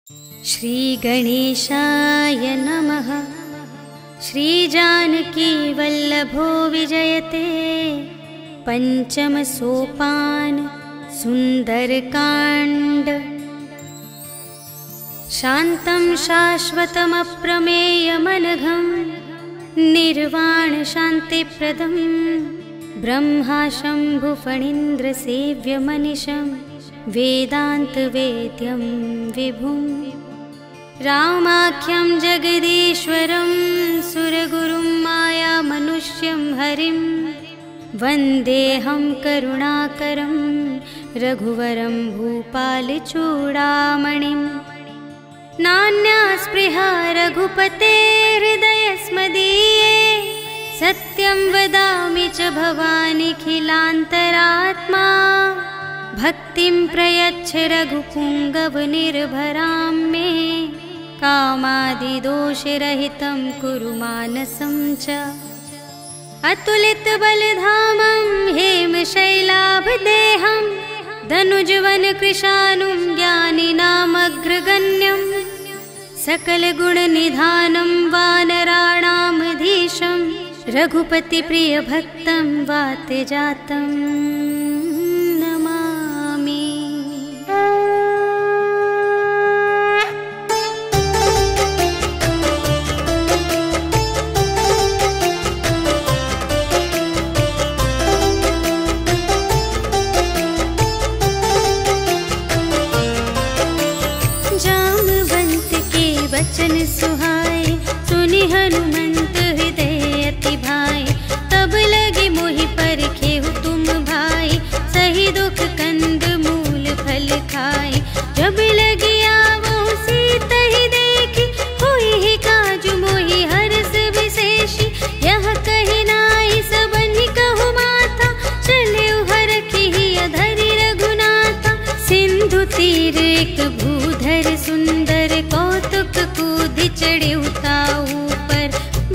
श्री गणेशाय नमः। श्री जानकी वल्लभो विजयते। पंचम सोपान सुंदरकांड। शांतं शाश्वतमप्रमेयमनघं निर्वाण शांतिप्रदं ब्रह्मा शंभु फणीन्द्र सेव्यमनिशं वेदान्तवेद्यं विभुं रामाख्यं जगदीश्वरं सुरगुरुं मायामनुष्यं हरिं वन्देऽहं करुणाकरं रघुवरं भूपालचूडामणिं। नान्या स्पृहा रघुपते हृदयस्मदीये सत्यं वदामि च भवानिखिलान्तरात्मा। भक्तिं प्रयच्छ रघुपुङ्गवनिर्भरां मे कामादिदोषरहितं कुरु मानसं च। अतुलितबलधामं हेमशैलाभदेहं धनुजवनकृशानुं ज्ञानिनामग्रगण्यं सकलगुणनिधानं वानराणामधीशं रघुपतिप्रियभक्तं वातजातं नमामि। जामवंत के वचन सुहाए सुनि हनुमंत हृदय अति भाए। तब लगे मोहि परखेहु तुम भाई सही दुख कंद मूल फल खाए। जब लगी आवो सीता ही देखी होई ही काजु मोहि हरस विशेषी। यह कहि नाई सबनि कहु माथा चले हरखि ही अधरि रघुनाथा। सिंधु तीर एक भूधर सुंदर कौतुक कूदि चढ़े उताऊ पर।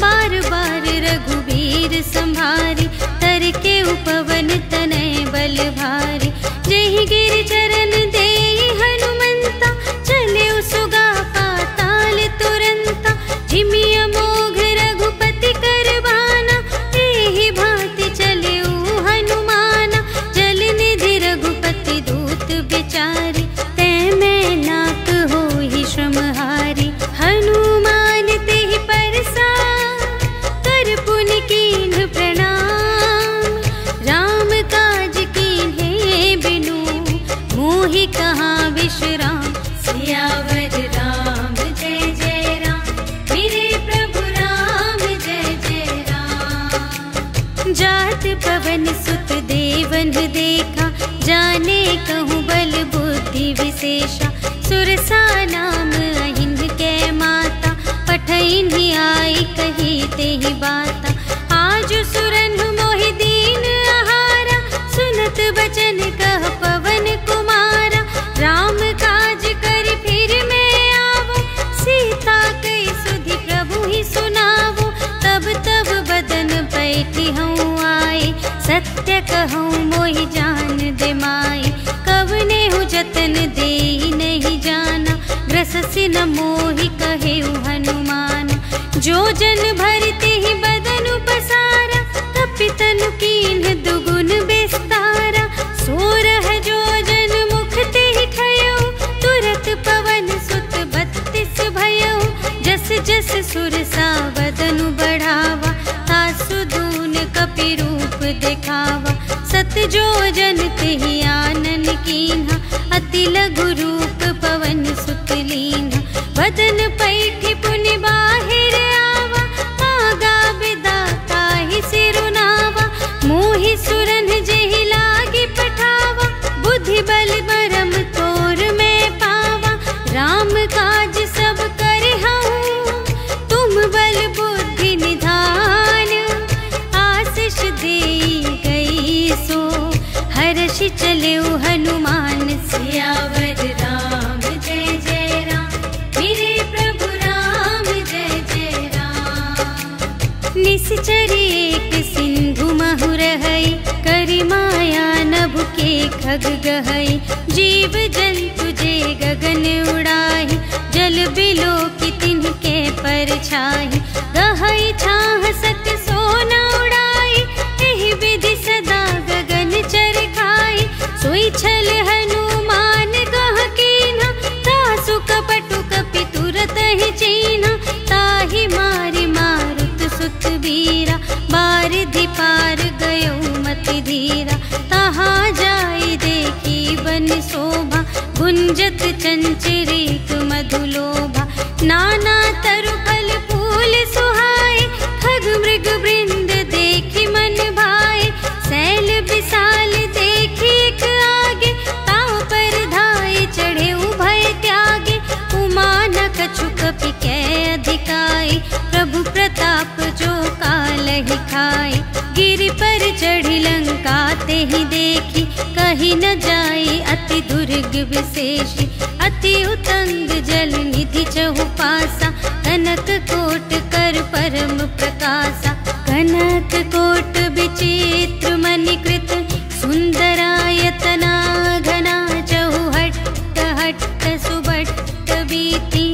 बार बार रघुबीर संभारी तर के उपवन तनय बल भारी। जहि गिर चरण देहि हनुमंता चले सुगा पाताल तुरंता। जिमि अमोघ रघुपति करबाना एहि भांति चले हनुमाना। जल निधि रघुपति दूत बिचारी तै मैं नाक होहि श्रमहारी। हनुमान तेहि परसा कर पुनि कीन्ह प्रणाम। राम काज कीन्हे बिनु मोहि कहाँ विश्राम। सियावर राम जय जय राम मेरे प्रभु राम जय जय राम। जात पवन सुत देवन देखा जाने कहूँ बल बुद्धि विशेषा। सुरसा नाम अहिंद के माता पठइन्हि आई कही तेहि बाता। आज सुरन मोहि दीन आहारा सुनत बचन कह पवन कुमारा। राम काज कर फिर मैं आवो सीता कई सुधि प्रभु ही सुनावो। तब तब बदन पैठी हूँ आए सत्य कहूँ मोहि जान दे माई। कवने हूँ जतन देहि नहीं जाना ग्रससि न मोहि कहेउ हनुमान। जो जन भरते ही बदन पसारा कपितनु कीन्ह दुगुन विस्तारा। सोरह जो जन मुख तेहि खयो तुरत पवन सुत 32 भयो। जस जस सुरसा बदनु बढ़ावा तासु दून कपि रूप दिखावा। सत जो जन तेहि आनन कीन्हा अति लघु रूप पवन सुत लीन्हा। बदन पैठि पुनि बाहिर आवा मागा बिदा ताहि सिरुनावा। मोहि सुरन जेहि लागी पठावा बुद्धि बल बरम तोर मैं पावा। राम काज सब करहूँ तुम बल बुद्धि निधान। आशीष देई गई सो हर्षि चलेउ हनुमान। सियावर राम जय जय राम मेरे प्रभु राम जय जय राम। निश्चर एक सिंधु महु रहई करि माया नभ के खग गहई। जीव जंतु जे गगन उड़ाई छाही। गहई छाह सत सोना उड़ाई, एहि विधि सदा गगन चर खाई। सोई छल हनुमान गह कीन्हा, तासु कपटु कपि तुरत ही चीन्हा। ताहि मारि मारुत सुत वीरा, बारिधि पार गयो मति धीरा। तहाँ जाई देखी वन शोभा, गुंजत चंचरीक मधुलोभा। नाना तरु फल फूल सुहाए, खग मृग वृंद देखी मन भाए। सैल विशाल देखी एक आगे, ताव पर धाये चढ़े उभय त्यागे। उमा न कछु कपि कै अधिकाई, प्रभु प्रताप जो कालहि खाए। गिरि पर चढ़ी लंका तेहि देखी, कही न जाई अति दुर्ग विशेषी। अति उतंग जल निधि चहु पासा, कनक कोट कर परम प्रकाशा। कनक कोट विचित्र मणिकृत, सुंदरायतना घना। चहु हट्ट हट्ट सुबट्ट बीती,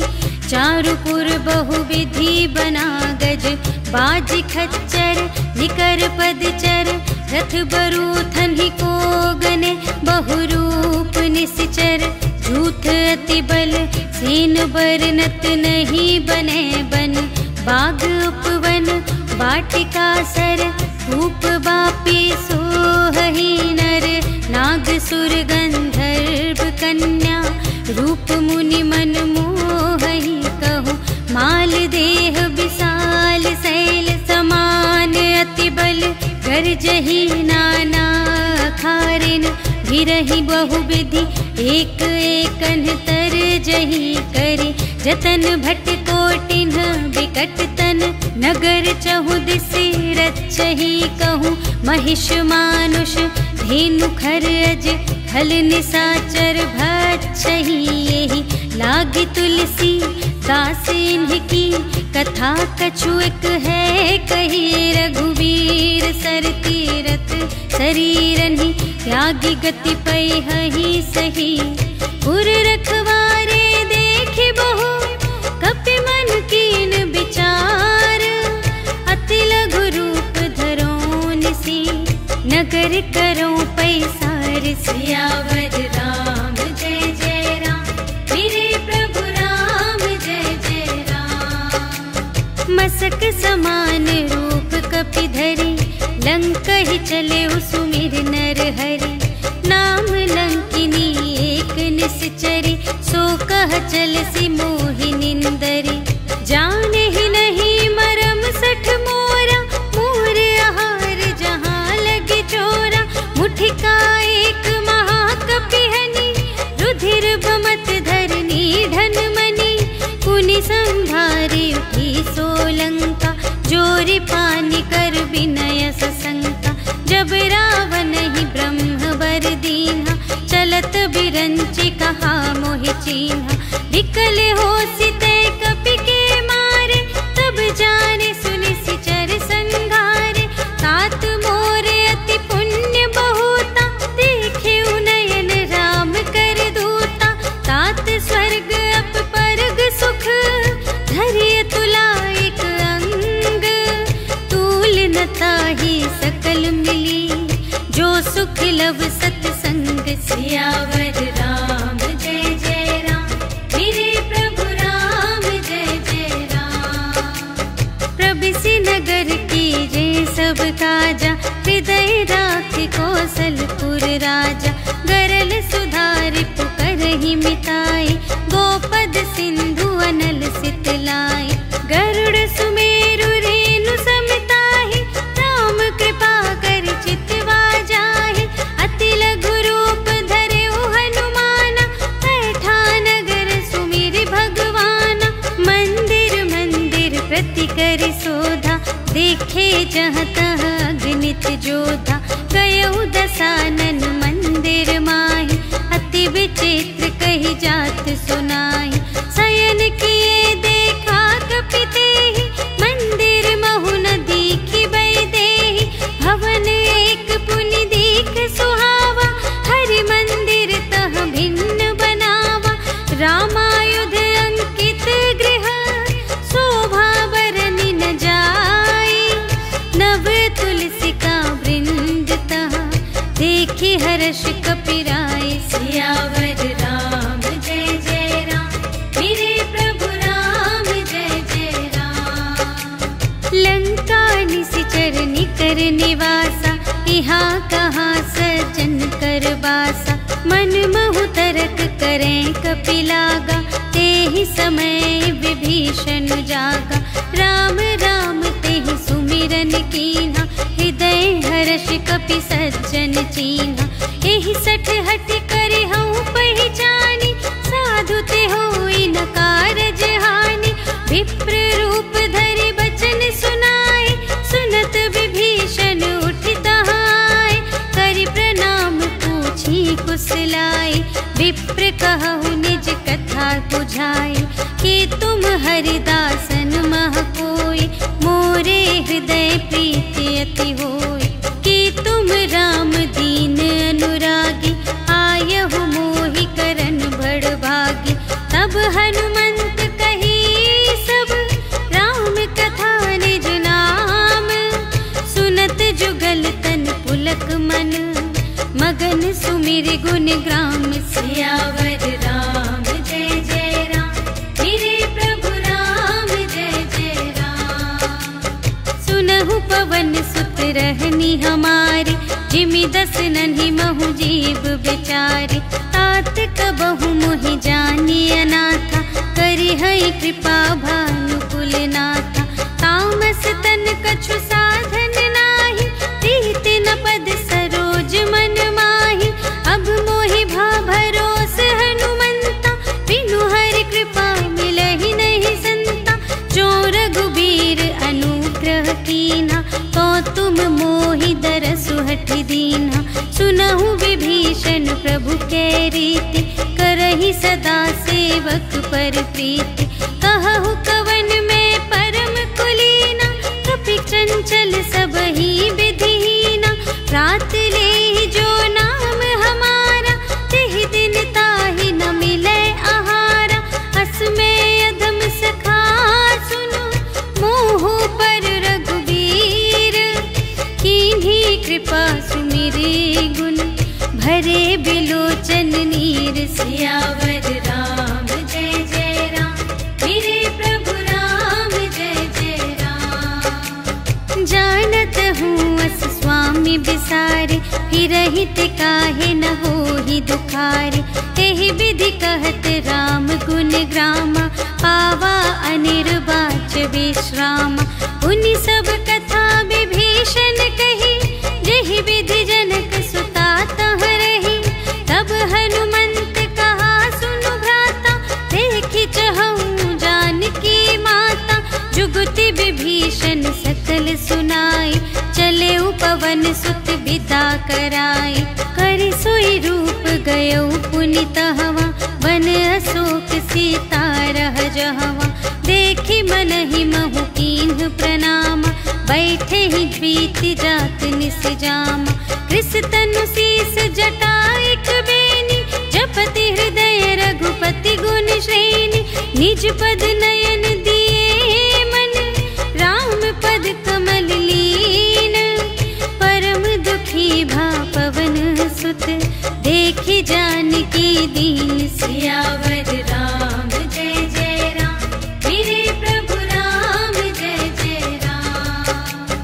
चारुपुर बहुविधि बना गज। बाजी खच्चर निकर पदचर, रथ बरूथन ही को गने। बहुरूप निश्चर झूठ अति बल, सेन बरनत नहीं बने बन। बाग उपवन वाटिका सर, रूप बापी सोहहि नर। नाग सुर गंधर्व कन्या, रूप मुनि मन मोहहि कहु। माल देह विशाल शैल समान, अति बल गरजहि नाना खारिन। गिरहि बहुविधि एक एकन तरजहि करि। जतन भट कोटिन बिकट तन, नगर चहु दिसि रचहि कहूँ। महिष मानुष धेनु खर अज, खल निसाचर भक्षहि एहि। लागी तुलसी दास इन्हकी, कथा कछु एक है कही। रघुवीर सर तीरथ शरीरहि, त्यागी गति पै हहि सही। पुर रखवारे देखि बहु, कपि मन कीन विचार। अति लघु रूप धरो निसी, नगर करो पैसार। सियावर राम जय जय राम, मेरे प्रभु राम जय जय राम। मसक समान रूप कपि धरि, लंकहि चले सुमिर नर हरि। नाम लंकिनी एक निश्चरी, सो कह चलसि मोहि निंदरी। जाने ही नहीं मरम सठ मोरा, मोर आहार जहाँ लगे चोरा। मुठिका एक महाकपिहनि, रुधिर बमत धरनी ढन मनी। पुनि संभारी उठी सोलंका, जोरि पानी कर विनय सशंका। जब रावण ही ब्रह्म वर दीन्हा, चलत बिरंचि कहा मोहि चीन्हा। विकल होसि तै कपि के मारे, तब जाने सुनि सिचर संघारे। तात मोरे अति पुण्य बहुता, देखे नयन राम कर दूता। तात स्वर्ग अप परग सुख, धरिय तुला एक अंग। तूल न ताहि सकल मिली, जो सुख लव सतसंग। सियावर राम जय जय राम, मेरे प्रभु राम जय जय राम। प्रबिसि नगर कीजे सब काजा, हृदय राखि कौशलपुर राजा। गरल सुधारि पुकारहि मिताई, गोपद सिंधु अनल सितलाई। गरुड़ सुमेरु रेणु समताहि, राम कृपा कर चितवा जाहि। अति लघु रूप धरेउ हनुमाना, बैठा नगर सुमिरि भगवाना। मंदिर मंदिर प्रति करि शोधा, देखे जहाँ तहाँ अगणित जोधा। गयउ दसानन मंदिर माहि, अति विचित्र कही जात सुनाहि। शयन किए देखा कपि तेहि, मंदिर महु न दीखि वैदेही। भवन एक पुनि दीख सुहावा, हरि मंदिर तह भिन्न बनावा। रामायुध अंकित गृह, शोभा निवासा, यहाँ कहाँ सज्जन कर बासा। मन महु तरक करें कपिलागा, तेहि समय विभीषण जागा। राम राम तेहि सुमिरन कीन्हा, हृदय हर्ष कपि सज्जन चीन्हा। एहि सठ हठ करे हूँ पहचानी, साधु ते होई न कारज हानि। विप्र रूप धरि बचन सुनाए, सुनत विभीषण उठि तहाय। करि प्रणाम पूछी कुशलाए, विप्र कहु निज कथा बुझाए। कि तुम हरिदासन मह कोई, मोरे हृदय प्रीति अति होय। कि तुम राम दीन अनुरागी, आयहु मोहि करन बड़ भागी। तब हनुमंत कही सब, राम कथा निज नाम। सुनत जुगल तन पुलक मन, मगन सुमिर गुण ग्राम। सियावर राम जय जय राम, मेरे प्रभु राम जय जय राम। सुनहु पवन सुत रहनी हमारी, जिमि दस नन्हि महु जीव बेचारी। तात कबहु मोहि जानी अनाथा, करि हई कृपा भानुकुल नाथा। तामस तन कछु साधन नाही, प्रीति न पद सरोज मन माही। अब मोहि भा भरोस हनुमंता, बिनु हरि कृपा मिलहि नहीं संता। जो रघुबीर अनुग्रह कीन्हा, तो तुम मोहि दरसु हठि दीन्हा। सुनहु विभीषण प्रभु के रीति, करहि सदा सेवक पर प्रीति। कहु कवन में परम कुलीना, कपि चंचल सबहि विधिहीना। रात लेहि जो नाम हमारा, तेहि दिन ताहि न मिले आहारा। अस में अधम सखा सुनो, मोहु पर रघुबीर। कीन्ही कृपा सुमिरि गुण, भरे बिलोचन नीर। सियावर राम जय जय राम, मेरे प्रभु राम जय जय राम। जानत हूँ अस स्वामी बिसारे, फिरहित काहे न होहि दुखारे। एहि विधि कहत राम गुण ग्रामा, पावा अनिर्वाच विश्रामा। उनि सब कथा विभीषण कही, जेहि विधि जनक सुता तह रही। तब हनुमंत कहा सुनु भ्राता, देखि चहऊँ जानकी माता। जुगति विभीषण सकल सुनाई, चले पवन सुत विदा कराई। करि सोई रूप गयौ पुनि तहवा, वन अशोक सीता रह जहवा। देखि मनहि महु कीन्ह प्रणामा, बैठे ही प्रीति जात निस जामा। कृस तनु शीस जटाइक बेनी, जपति हृदय रघुपति गुण श्रेणी। निज पद नयन दिए मन, राम पद कमल लीन। परम दुखी भा पवन सुत, देखि जानकी दीन। सियावर राम जय जय राम, मेरे प्रभु राम जय जय राम।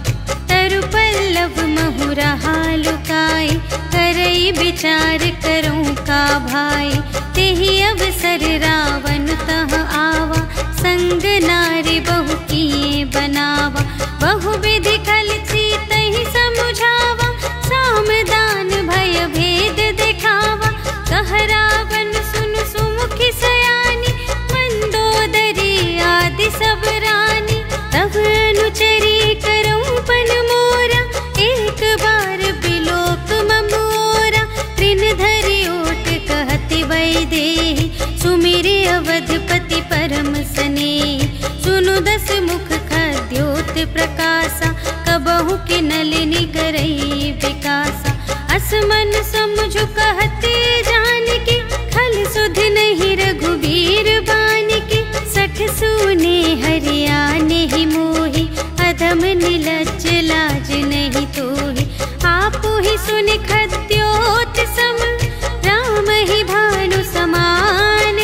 तरु पल्लव महु रहा लुकाई, करई विचार करूँ का भाई। तेहि अवसर रावण तह आवा, संग नारी बहु किए बनावा। बहु विधि खल सीतहि समुझावा, सामदान भय भेद दिखावा। कह रावण सुन सुमुखि सयानी, मंदोदरी आदि सब रानी। तब अनुचरी करऊँ पन मोरा, एक बार बिलोक ममोरा। तृण धरि ओट कहति वैदेही, सुमिरि अवधपति परम स्नेही। सुनु दस मुख खद्योत प्रकाशा, कबहु के नलिनी करई विकासा। असमन समझु कहते जानकी, खल सुध नहीं रघुबीर बानिकी। सठ सुने हरियाने ही मोहि, अधम निलज्ज लाज नहीं तोहि। आपु ही सुनि खद्योत सम, राम ही भानु समान।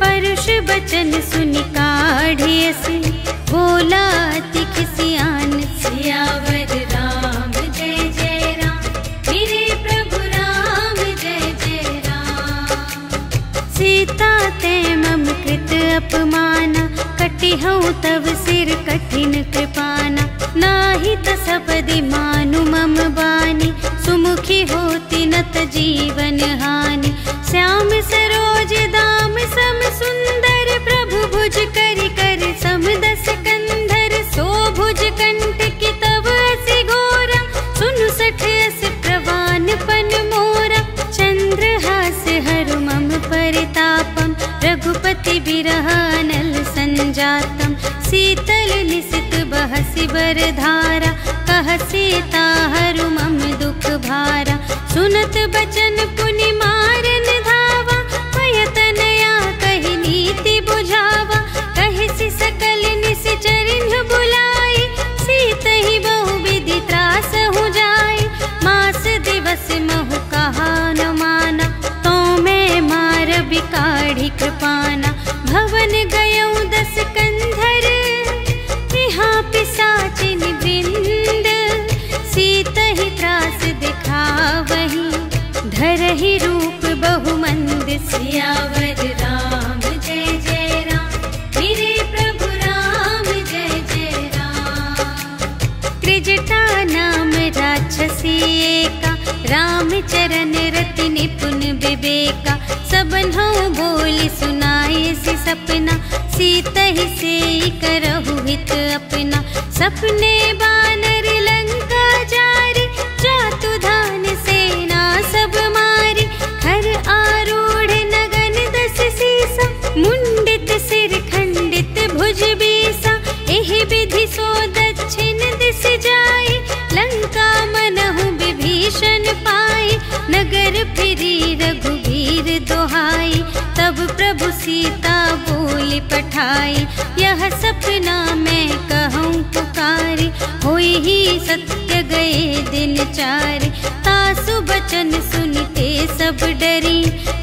परुष बचन सुनि काढ़ियसि, बोला अति खिसियान। सियावर राम सीता ते मम कृत अपमाना, कटिहउँ तव सिर कठिन कृपाना। नाही त सपदि मानु मम बानी, सुमुखी होती न त जीवन हानि। श्याम सरोज दाम सम सुंदर, प्रभु भुज करि कर सम दस कंधर। सो भुज कंठ की तव असि घोरा, सुनु सठ अस प्रवान पन मोरा। चंद्रहास हरु मम परितापम, रघुपति बिरह अनल संजातम। शीतल निसित बहसि बरधारा, कहसि ताहरु मम दुख भारा। सुनत बचन पुनि मारन धावा, पयतनया कहि नीति बुझावा। कहसि सकल निश्चरिन बुलाई, सीतहि बहु विधि त्रासहु जाई। मास दिवस महु कहा न माना, तो मैं मार बिकाढ़ी कृपाना। भवन गयउँ दस कंधर, यहाँ पिशाचिन वृंद। सीतहि त्रास दिखावही, धरहि रूप बहुमंद। सियावर राम जय जय राम, मेरे प्रभु राम जय जय राम। त्रिजटा नाम राक्षसी एका, रामचरण रति निपुण विवेका। सबन्हु बोली सुनाए सि सपना, सीतहि सेई करहु हित अपना। सपने बानर लंका जारी, जातु धान सेना सब मारी। खर आरूढ़ नगन दस सीसा, मुंडित सिर खंडित भुज बीसा। एहि विधि सो दक्षिण दिस जाई, लंका मनहु विभीषण पाई। नगर फिरी रघुवीर दोहाई, तब प्रभु सीता बोली पठाई। यह सपना मैं कहूँ पुकारी, होई ही सत्य गए दिन चारि। तासु बचन सुनते सब डरी,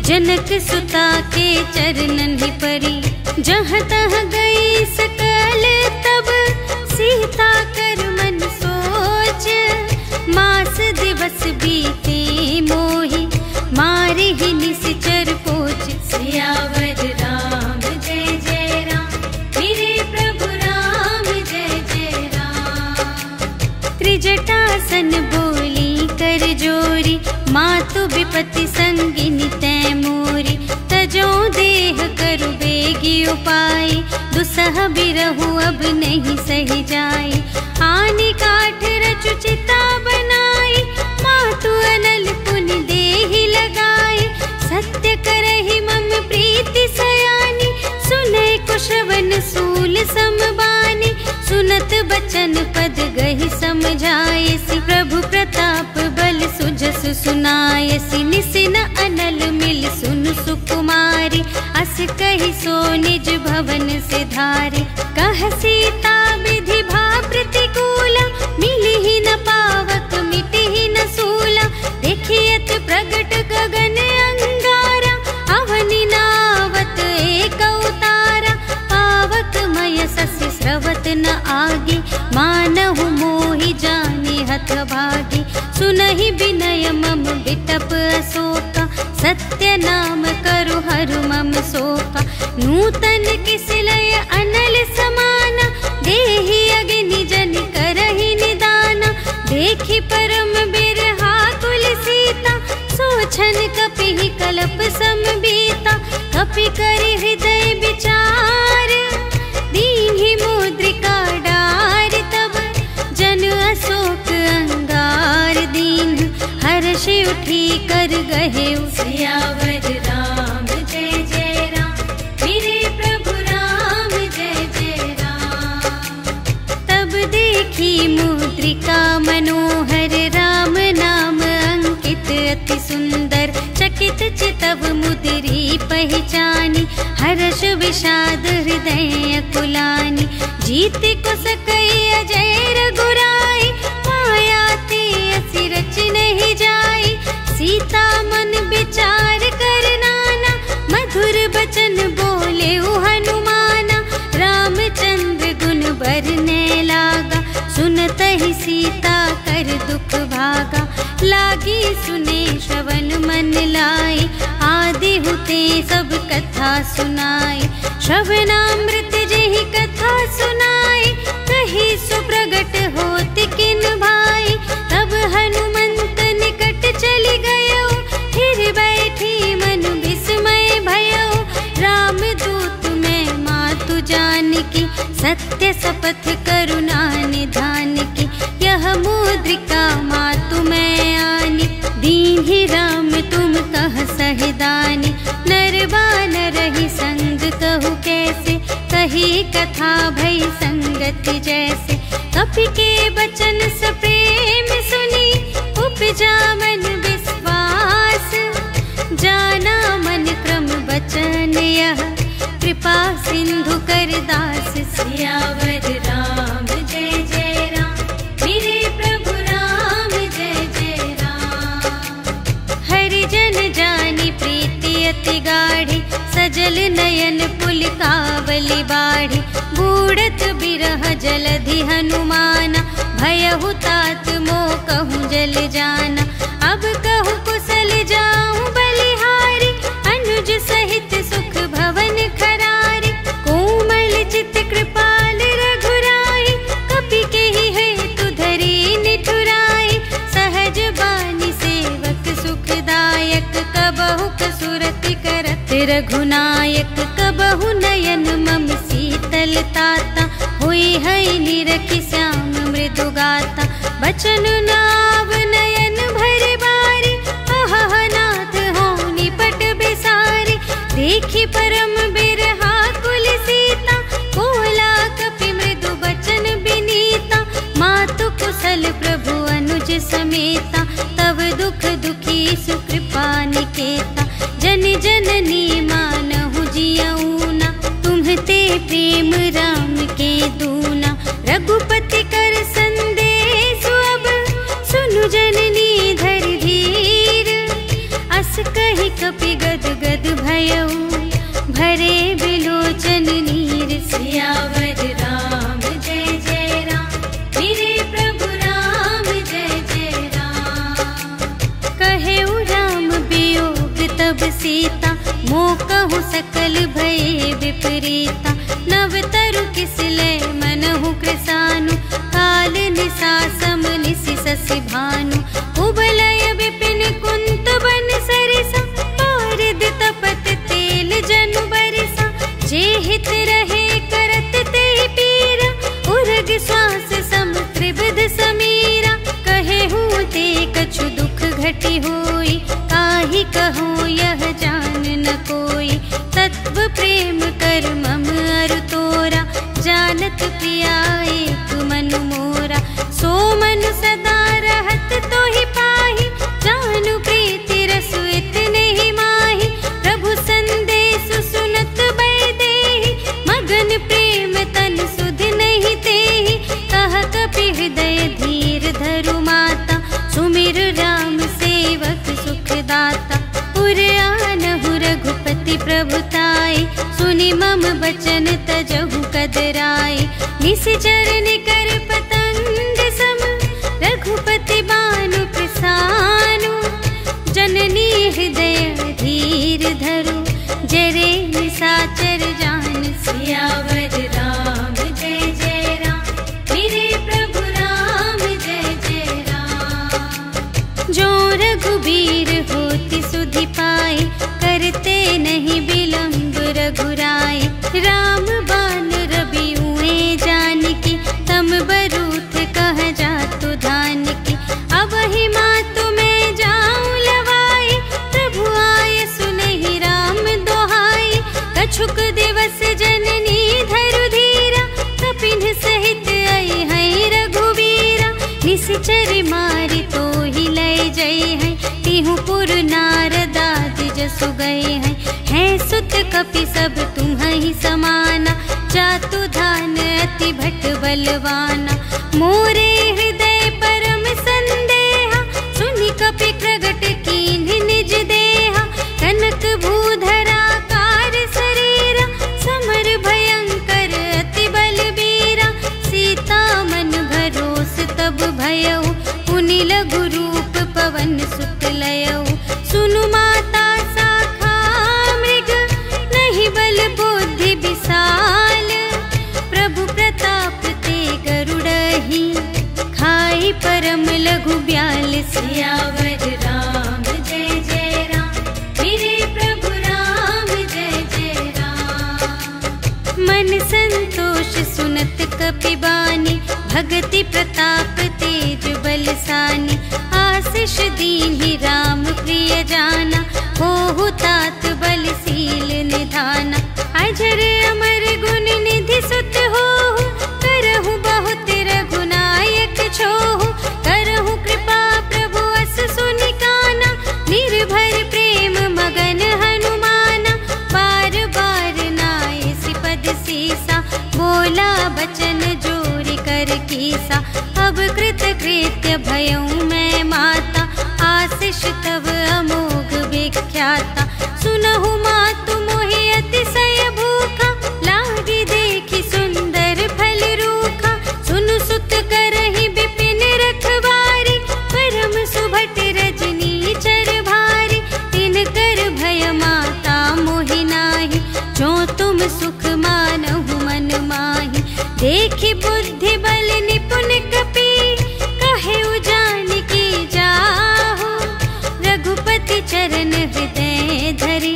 जनक सुता के चरणन ही परी। जहाँ तहाँ गई सकल तब, सीता कर मन सोच। मास दिवस बीते मोहि, मारे ही निश्चर पोच। सियावर राम जय जय राम, मेरे प्रभु राम जय जय राम। त्रिजटासन बोली कर जोरी, मातु विपति संगिनी तै मोरी। तजो देह करु बेगी उपाय, दुसह बिरहु अब नहीं सही जाई। आनी काठ रचु चिता बनाई, मातु अनल पुनि देहि लगाई। सत्य करहि मम प्रीति सयानी, सुनै कुशवन सूल समबानी। सुनत बचन पद गहि समझायसि, प्रभु प्रताप बल सुजस सुनायसि। निसिन अनल मिल सुनु सुकुमारी, अस कहि सो निज भवन से धारी। कह सीता विधि भा प्रतिकूला, मिलिहि न पावक मिटिहि न सूला। देखियत प्रगट गगन अंगारा, अवनि नावत एक उतारा। पावक मय ससि स्रवत न आगे, मानहु मोहि जानि हथ भागी। सुनहि विनय मम बिटप अशोका, सत्य नाम करु हरु मम शोका। नूतन किसलय अनल समाना, देहि अग्नि जन करहि निदाना। देखि परम बिरहा कुल सीता, सोचन कपिहि कलप समबीता। कपि करि हृदय विचार, दीन्हि मुद्रिका डार। तब जन अशोक अंगार दीन, हर्षि उठी कर गहे। सियावर राम जय जय राम, मेरे प्रभु राम जय जय राम। तब देखी मुद्रिका मनोहर, राम नाम अंकित अति सुंदर। चकित चितव मुद्री पहचानी, हर्ष विषाद हृदय कुलानी। जीत को सकई अजय रघुराई, माया ते असि रच नहीं जाई। सीता मन विचार कर नाना, मधुर बचन बोले हनुमाना। रामचंद्र गुण बरने लागा, सुनत ही सीता कर दुख भागा। लागे की सुने श्रवण मन लाई। आदि हुते सब कथा सुनाई, श्रवणामृत जेहि कथा सुनाई। कही सुप्रगट होत किन भाई, तब हनुमंत निकट चली गयो। फिर बैठी मन विस्मय भयो, राम दूत मैं मातु जानकी। सत्य शपथ करुणा निधान की, यह मुद्रिका मातु मैं आनी। दीन्हि राम तुम कह सहिदानी, नर बानर ही संग कहु कैसे। कही कथा भई संगति जैसे, कपि के बचन सप्रेम सुनी। उपजा मन विश्वास, जाना मन क्रम बचन यह। कृपा सिंधु कर दास, सियावर राम जय जय राम। मेरे प्रभु राम जय जय राम। हरि जन जानी प्रीति अति गाढ़ी, सजल नयन पुलकावली बाढ़ी। बूढ़त बिरह जलधि हनुमाना, भयहु तात मोह कहूँ जल जाना। अब कहूँ कुशल जाऊँ बलिहारी, अनुज सहित सुख भवन खरारी। कोमल चित कृपाल रघुराई, कपि केहि हेतु धरी निठुराई। सहज बानी सेवक सुखदायक, कबहु कसुरति करत रघुनायक। कबहु नयन मम शीतल ताता, हुई है निरखि श्याम मृदु गाता। बचन नाव नयन भर बारी, अहह नाथ हो निपट बिसारी। देखी परम बिरहा कुल सीता, बोला कपि मृदु बचन बिनीता। मातु कुशल प्रभु अनुज समेता, तब दुख दुखी सुकृपा निकेता। जन जननी मानहु जियऊना, तुम्हते प्रेम राम के दूना। रघुपति कर संदेश अब, सुनु जननी धर धीर। अस कहि कपि गद गद भयऊ, भरे बिलोचन नीर। सियावर राम जय जय राम, मेरे प्रभु राम जय जय राम। कहेउ राम वियोग तब सीता, मोह कहूँ सकल भये विपरीता। नव तरु किस लय मनहु कृसानु, काल निसा सम निसि ससि भानु। उबलय विपिन कुंत बन सरिसा, पारिद तपत तेल जनु बरिसा। जे हित रहे करत ते पीरा, उर्ग श्वास सम त्रिविध समीरा। कहेहु ते कछु दुख घटी होई, काहि कहूँ यह जान न कोई। तत्व प्रेम कर मम अरु तोरा, जानत प्रिया एक मनु मोरा। सो मनु सदा रहत तोहि पाहि, जानु प्रीति रसु इतने ही माहि। प्रभु संदेश सुनत बै देहि, मगन प्रेम तन सुध नहीं तेहि। कह कपि हृदय धीर धरु माता, सुमिर राम सेवक सुखदाता। उर आनहु रघुपति प्रभुताई, सुनि मम बचन तजहु कदराई। निशिचर निकर पतंग सम, रघुपति बानु प्रसानु। जननी हृदय धीर धरु, जरे निशाचर जान। सियावर राम जय जय राम, मेरे प्रभु राम जय जय राम। जो रघुबीर होति सुधि पाई, करते नहीं विलंब रघुराई। राम बान रवि उए जानकी, तम बरूथ कह जातु धानकी। अब ही मातु मैं जाऊं लवाई, प्रभु आय सुनहि राम दोहाई। कछुक दिवस जननी धरु धीरा, कपिन सहित आई है रघुबीरा। निशिचर मारि तोहि लय जय है, तिहु पुर नारदादि जसु गए हैं। है सुत कपि सब तुम्हि समाना, जातु धान अति भट बलवाना। मोरे हृदय परम संदेहा, सुनि कपि प्रगट कीन्हि निज देहा। कनक भूधरा कार शरीरा, समर भयंकर अति बलबीरा। सीता मन भरोस तब भयउ, पुनि लघु रूप पवन सुत लघु 42। सियावर राम जय जय राम, मेरे प्रभु राम जय जय राम। मन संतोष सुनत कपिबानी, भगति प्रताप तेज बलसानी। आशीष दीन्हि राम प्रिय जाना, होहु तात बलशील निधाना। अजर अमर गुण निधि सुत होहु, करहु बहुत रघुनायक छोहु। करहु कृपा प्रभु अस सुनि काना, निर्भर प्रेम मगन हनुमाना। बार बार नाय सिपद सीसा, बोला बचन जोरि कर कीसा। अब कृत कृत्य भयउ मैं माता, आशीष तव अमोघ विख्याता। सुनहु मातु मोहि अतिशय भूखा, लागी देखि सुंदर फल रूखा। सुनु सुत करहि बिपिन रखवारी, परम सुभट रजनी चर भारी। तिनकर भय माता मोहि नाही, जो तुम सुख मानहु मन माही। देखि बुद्धि बल निपुण कपि, कहेउ जानकी जाहु। रघुपति चरण हृदय धरि,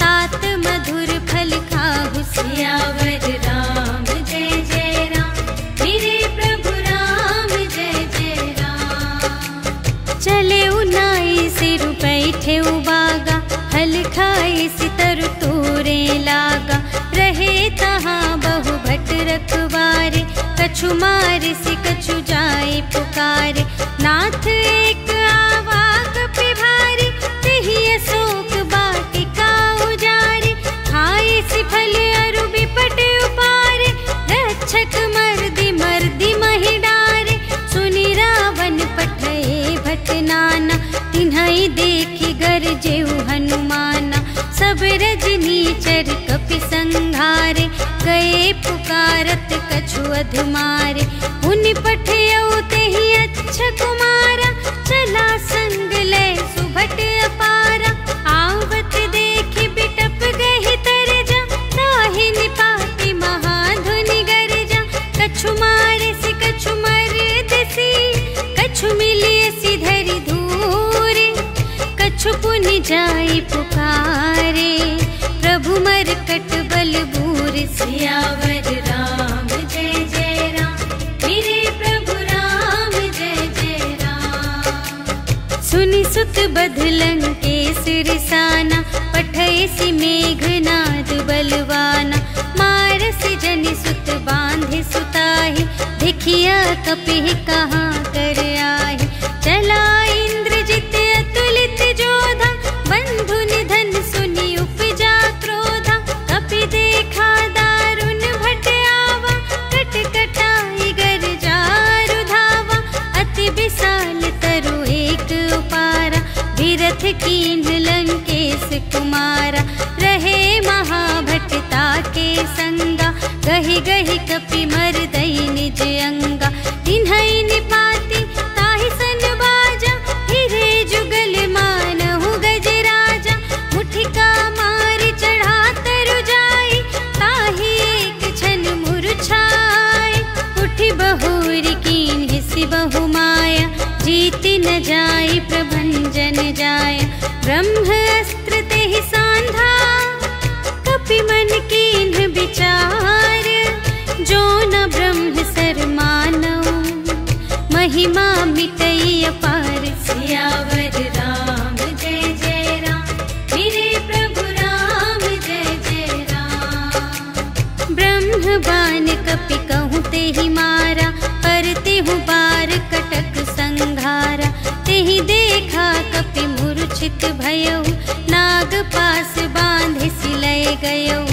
तात मधुर फल खाहु। सियावर राम जय जय राम, मेरे प्रभु राम जय जय राम। चले उनाई सिर बैठे उबागा, हल खाए सितर तोरे लागा। रहे तहाँ बहु भट रखवारे, कछु मारे सि कछु जाए पुकारे। नाथ एक आवा कपि भारी, तेहि अशोक वाटिका उजारी। खाए सि फल अरु बिपट उपारे, रक्षक मर्दि मर्दि महि डारे। सुनि रावण पठए भट नाना, तिन्हइ देखि गरजेउ हनुमाना। सब रजनीचर कपि संघारे, गए पुकारत कछु अधमारे। पुनि पठयउ तेहि अच्छा कुमारा, चला संग लय सुभट अपारा। आवत देखि बिटप गहि तरजा, ताहि निपाति महाधुनि गरजा। कछु मारे सि कछु मरदसी, कछु मिलिए सि धरि धूरे। कछु पुनि जाई पुकारे, प्रभु मरकट बल बूरे। सियावर राम जय जय राम, मेरे प्रभु राम जय जय राम। सुनि सुत बधलंग के सिरसाना, पठय सि मेघनाद बलवाना। मारस जनि सुत बांधे सुताहि, देखिया कपिहि कहाँ कर आहि। चला इंद्रजित अतुलित जोधा, बंधु निधन सुनि उपजा क्रोधा। कपि देखा दारुण भट आवा, कट कटाई गर जारु धावा। अति विशाल तरु एक उपारा, विरथ कीन्ह लंकेश कुमारा। रहे महाभटता के संगा, गहि गहि कपि मरदई निज अंगा। तिन्हइ निपाति ताहि सन बाजा, हिरे जुगल मानहु गजराजा। मुठिका मारि चढ़ा तरु जाई, ताहि एक क्षण मुरझाई। उठि बहुरि कीन्हि सि बहु माया, जीति न जाई प्रभंजन जाया। ब्रह्म अस्त्र तेहि सांधा, कपि मन कीन्ह विचार। जो न ब्रह्म सर मानऊ, महिमा मिटई अपार। सियावर राम जय जय राम, मेरे प्रभु राम जय जय राम। ब्रह्म बान कपि कहूँ तेहि मारा, पर तेहु बार कटक संघारा। तेहि देखा कपि मूर्छित भयउ, नाग पास बांधे सिलय गयउ।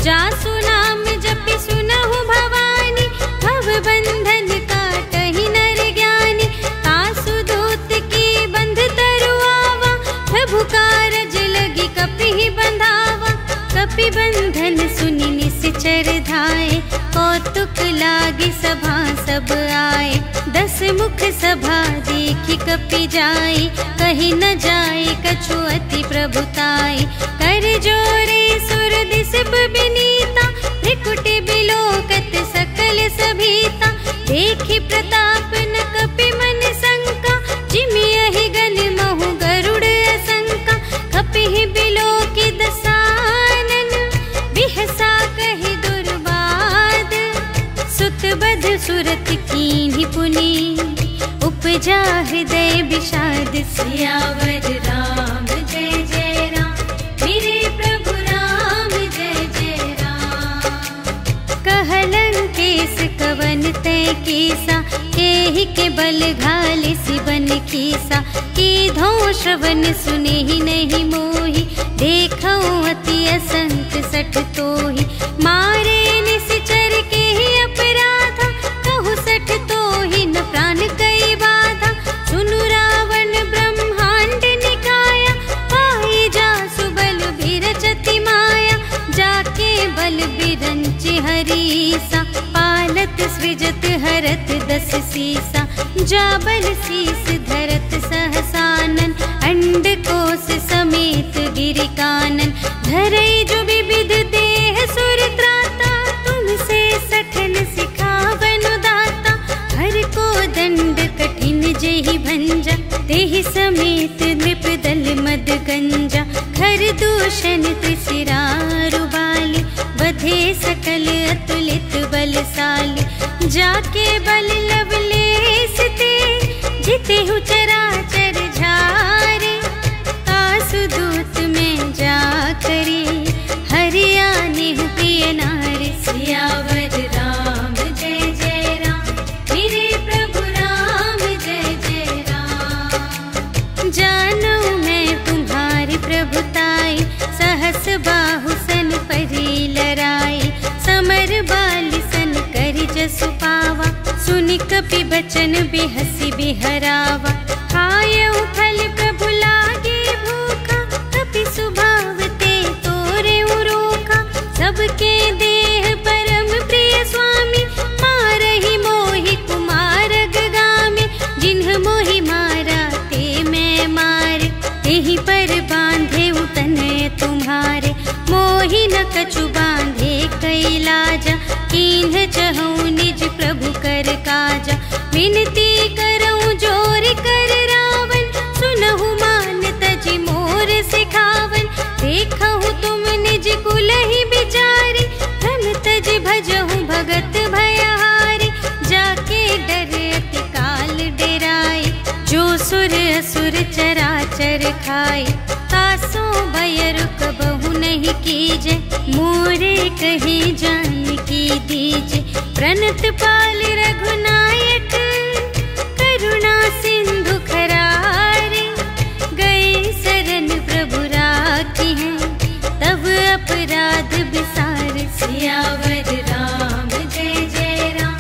जासु नाम जपि सुनहु भवानी, भव बंधन काटहि नर ज्ञानी। तासु दूत की बंध तरु आवा, प्रभु कारज लगी कपि बंधावा। कपि बंधन सुनि निश्चर धाये, कौतुक लागी सभा सब आए। 10 मुख सभा देखि कपि जाई, कहि न जाई कछु अति प्रभुताई। कर जोरे सुर दिस बिनीता, त्रिकुटि बिलोकत सकल सभीता। देखि प्रताप न कपि मन संग, बिहसा कहि दुर्बाद, सुत बध सुरत कीन्ही पुनि, उपजा हृदय विषाद। सियावर राम जय जय राम, मेरे प्रभु राम जय जय राम। कहलन केस कवन तय कीसा, केहि के बल घाले सिबन कीसा। कीधो श्रवण सुने ही नहीं मोहि, देखौ अति असंख सठ तोहि। मारे निश्चर के ही अपराधा, कहु सठ तोहि न प्राण कई बाधा। सुनु रावण ब्रह्मांड निकाया, पाई जासु बल बिरचति माया। जाके बल बिरंच हरीसा, पालत सृजत हरत दस सीसा। जा बल शीस धरत सहसानन, अंड कोश समेत गिरि कानन। धरई जो विविध देह सुर त्राता, तुमसे सठन सिखावन दाता। हर को दंड कठिन जेहि भंजा, तेहि समेत नृप दल मद गंजा। खर दूषण त्रिशिरारु बाली, बधे सकल अतुलित बलशाली। जाके बल लवलेश ते, जितेहु चराचर झारे। आसु दूत में जा करे, हरियाने प्रिय नारी। सियावर राम जय जय राम, मेरे प्रभु राम जय जय राम। जानो मैं तुम्हारी प्रभुताई, सहस बाहु सन परी लराई। समर बाल सन करि जसु पावा, सुनि कपि बचन बिहसि बिहरावा। खायउ फल प्रभु लागे भूखा, कपि स्वभाव ते तोरे रोखा। सबके देह परम प्रिय स्वामी, मारहि मोहि कुमारग गामी। जिन्ह मोहि मारा ते मैं मारे, तेहि पर बांधे तनय तुम्हारे। मोहि न कछु बांधे कैलाजा, कीन्ह चहु निज प्रभु कर काजा। विनती करऊं जोर कर रावण, सुनहु मान तजि मोर सिखावन। देखहु तुम निज कुलहि बिचारी, धन तजि भजहु भगत भयहारी। जाके डर अति काल डेराए, जो सुर असुर चराचर खाए। तासो भय रुक बहु नहीं कीजे, मोरे कहे जानकी दीजे। प्रणत पाल रघुनायक, करुणा सिंधु खरारे। गए शरण प्रभु राखी हैं, तब अपराध विसार। सियावर राम जय जय राम,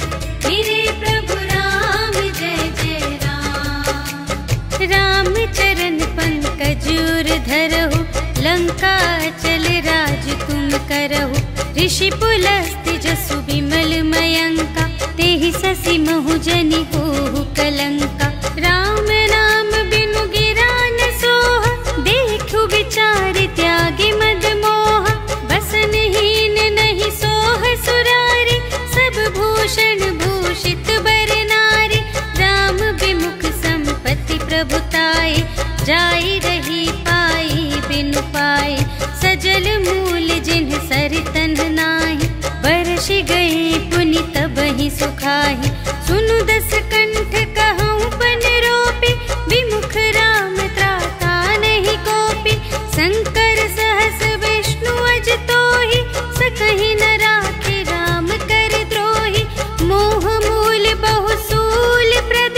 मेरे प्रभु राम जय जय राम। राम चरण पंकज उर धरहु, लंका चल राज तुम करहु। ऋषि पुलस्त्य जसु विमल मयंका, तेहि ससि महु जनि होहु कलंका। राम नाम बिनु गिरा न सोहा, देखु विचार त्यागे मद मोहा। बसनहीन नहीं सोह सुरारी, सब भूषण भूषित बर नारी। राम विमुख संपत्ति प्रभुताई, जाई रही पाई बिनु पाई। सजल मूल जिन्ह सरितन नाही, बरषि गए पुनि तबहि सुखाहि। सुनु दस कंठ कहूँ पन रोपी, विमुख राम त्राता नहीं कोपी। शंकर सहस विष्णु अज तोहि, सकहि न राखे राम कर द्रोही। मोह मूल बहु सूल प्रद,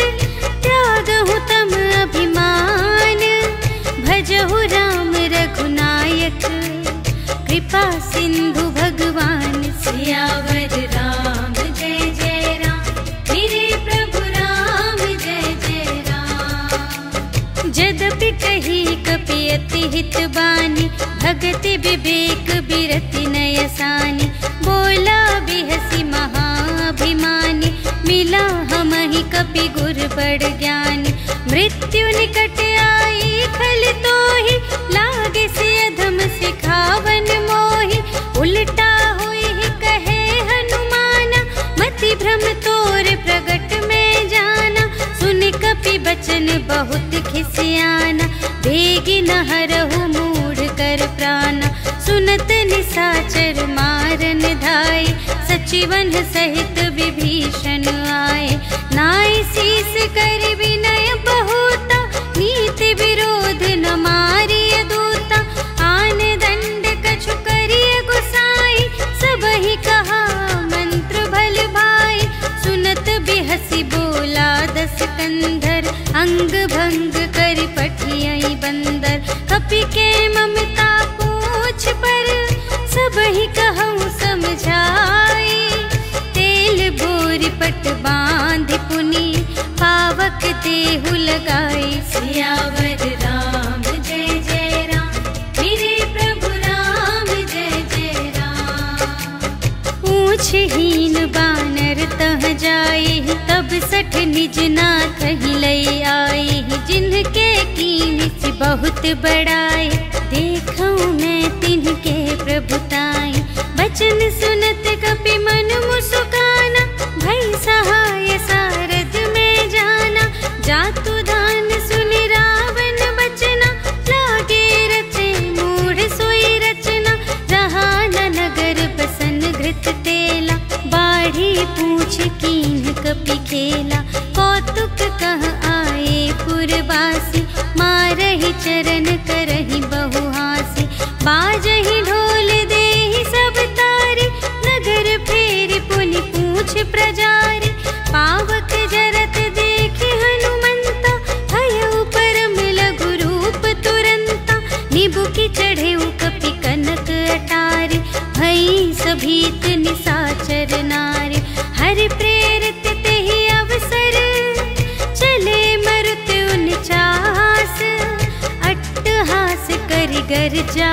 त्यागहु तम अभिमान। भजहु राम रघुनायक, कृपा सिंधु भगवान। सियावर राम जय जय राम, मेरे प्रभु राम जय जय राम। जदपि कही कपि अति हित बानी, भगति विवेक बिरति नयसानी। बोला बिहसी महाभिमानी, मिला हमहि कपि गुर बड़ ज्ञानी। मृत्यु निकट आई खल तोहि, लागे से अधम सिखावन मोहि। उल्टा हुई कहे हनुमाना, मति भ्रम तोर प्रगट में जाना। सुन कपि बचन बहुत खिसियाना, बेगी न हरहु मूढ़ कर प्राना। सुनत निसाचर मा सुग्रीवन सहित विभीषण आए। नाय शीस कर विनय बहुता, नीति विरोध न मारिय दूता। आन दंड कछु करिय गुसाई, सबहि कहा मंत्र भल भाई। सुनत बिहसी बोला दस कंधर, अंग भंग कर पठियई बंदर। कपि के ममता पूछ पर, सबहि कहूँ समझाई। तेल बोरि पट बांधि पुनि, पावक देहु लगाई। सियावर राम जय जय राम, मेरे प्रभु राम जय जय राम। पूछ हीन बानर तह जाई, तब सठ निज नाथ ही लई आई। जिनके कीन सी बहुत बड़ाई, देखूं मैं तिनके प्रभुताई। बचन सुनत कपि मन मुस्काना, भई सहाय सारथ में जाना। जातु दान सुनि रावण बचना, लागे रचे मूढ़ सोई रचना। जहाँ न नगर बसन घृत तेला, बाढ़ी पूछ कीन कपि खेला। कौतुक कह आए पुरवासी, मारहि चरण करहि बहुहासी। बाजहि ढोल देहि सब तारी, नगर फेरि पुनि पूछ प्रजारी। पावक जरत देखि हनुमंता, भयउ परम लघु रूप तुरंता। निबुकि चढ़ेउ कपि कनक अटारी, भई सभीत निसाचर नारी। हरि प्रेरित तेहि अवसर, चले मरुत उनचास। अट्टहास करि गर्जा,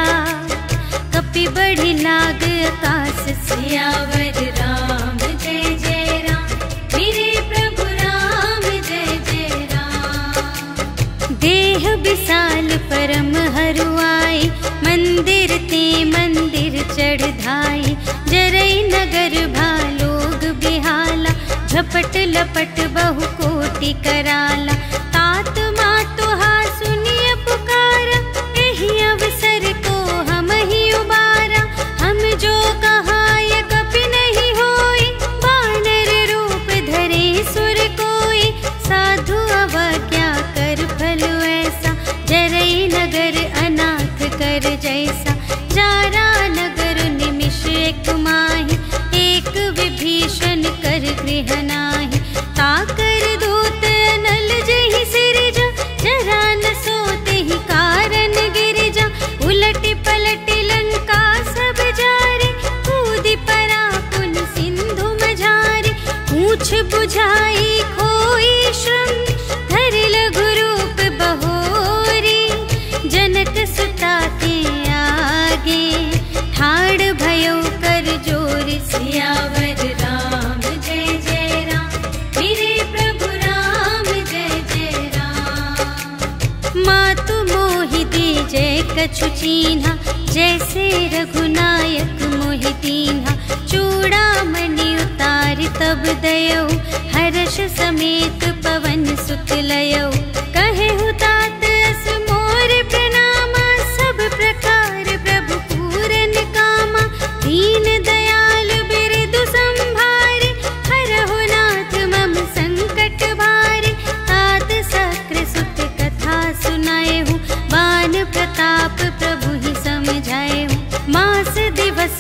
कपि बढ़ि लाग आकाश। सियावर राम जय जय राम, मेरे प्रभु राम जय जय राम। देह विशाल परम हरुआई, मंदिर ते मंदिर चढ़ धाई। जरई नगर भालोग बिहाला, झपट लपट बहु कोटि कराला। तात मातु हा सुनिय पुकारा, एहि अवसर को हम ही उबारा। हम जो कहाय कपि नहीं होई, बानर रूप धरे सुर कोई। साधु अवज्ञा कर फल ऐसा, जरई नगर अनाथ कर जैसा। जारा नगर निमिष एक माहि, एक विभीषण कर गृह नाही। ताकर दूत अनल जहि सिरजा, जरा न सोते ही कारण गिरिजा। उलटि पलटि लंका सब जारे, कूदि परा पुन सिंधु मझारे। पूछ बुझाई खोई श्रम, धरि लघु रूप बहोरी। जनक सुता के आगे, ठाड़ भयउ कर जोरी। सियावर राम जय जय राम, मेरे प्रभु राम जय जय राम। मातु मोहि दीजै कछु चीन्हा, जैसे रघुनायक मोहि दीन्हा। चूड़ामणि उतारि तब दयौ, हर्ष समेत पवन सुत लयौ। कहेहु तात अस मोर प्रणामा, सब प्रकार प्रभु पूरन कामा। दीन दयाल बिरदु संभारे, हरहु नाथ मम संकट भारे। तात सक्र सुत कथा सुनाएहु, बान प्रताप प्रभु ही समझाएहु। मास दिवस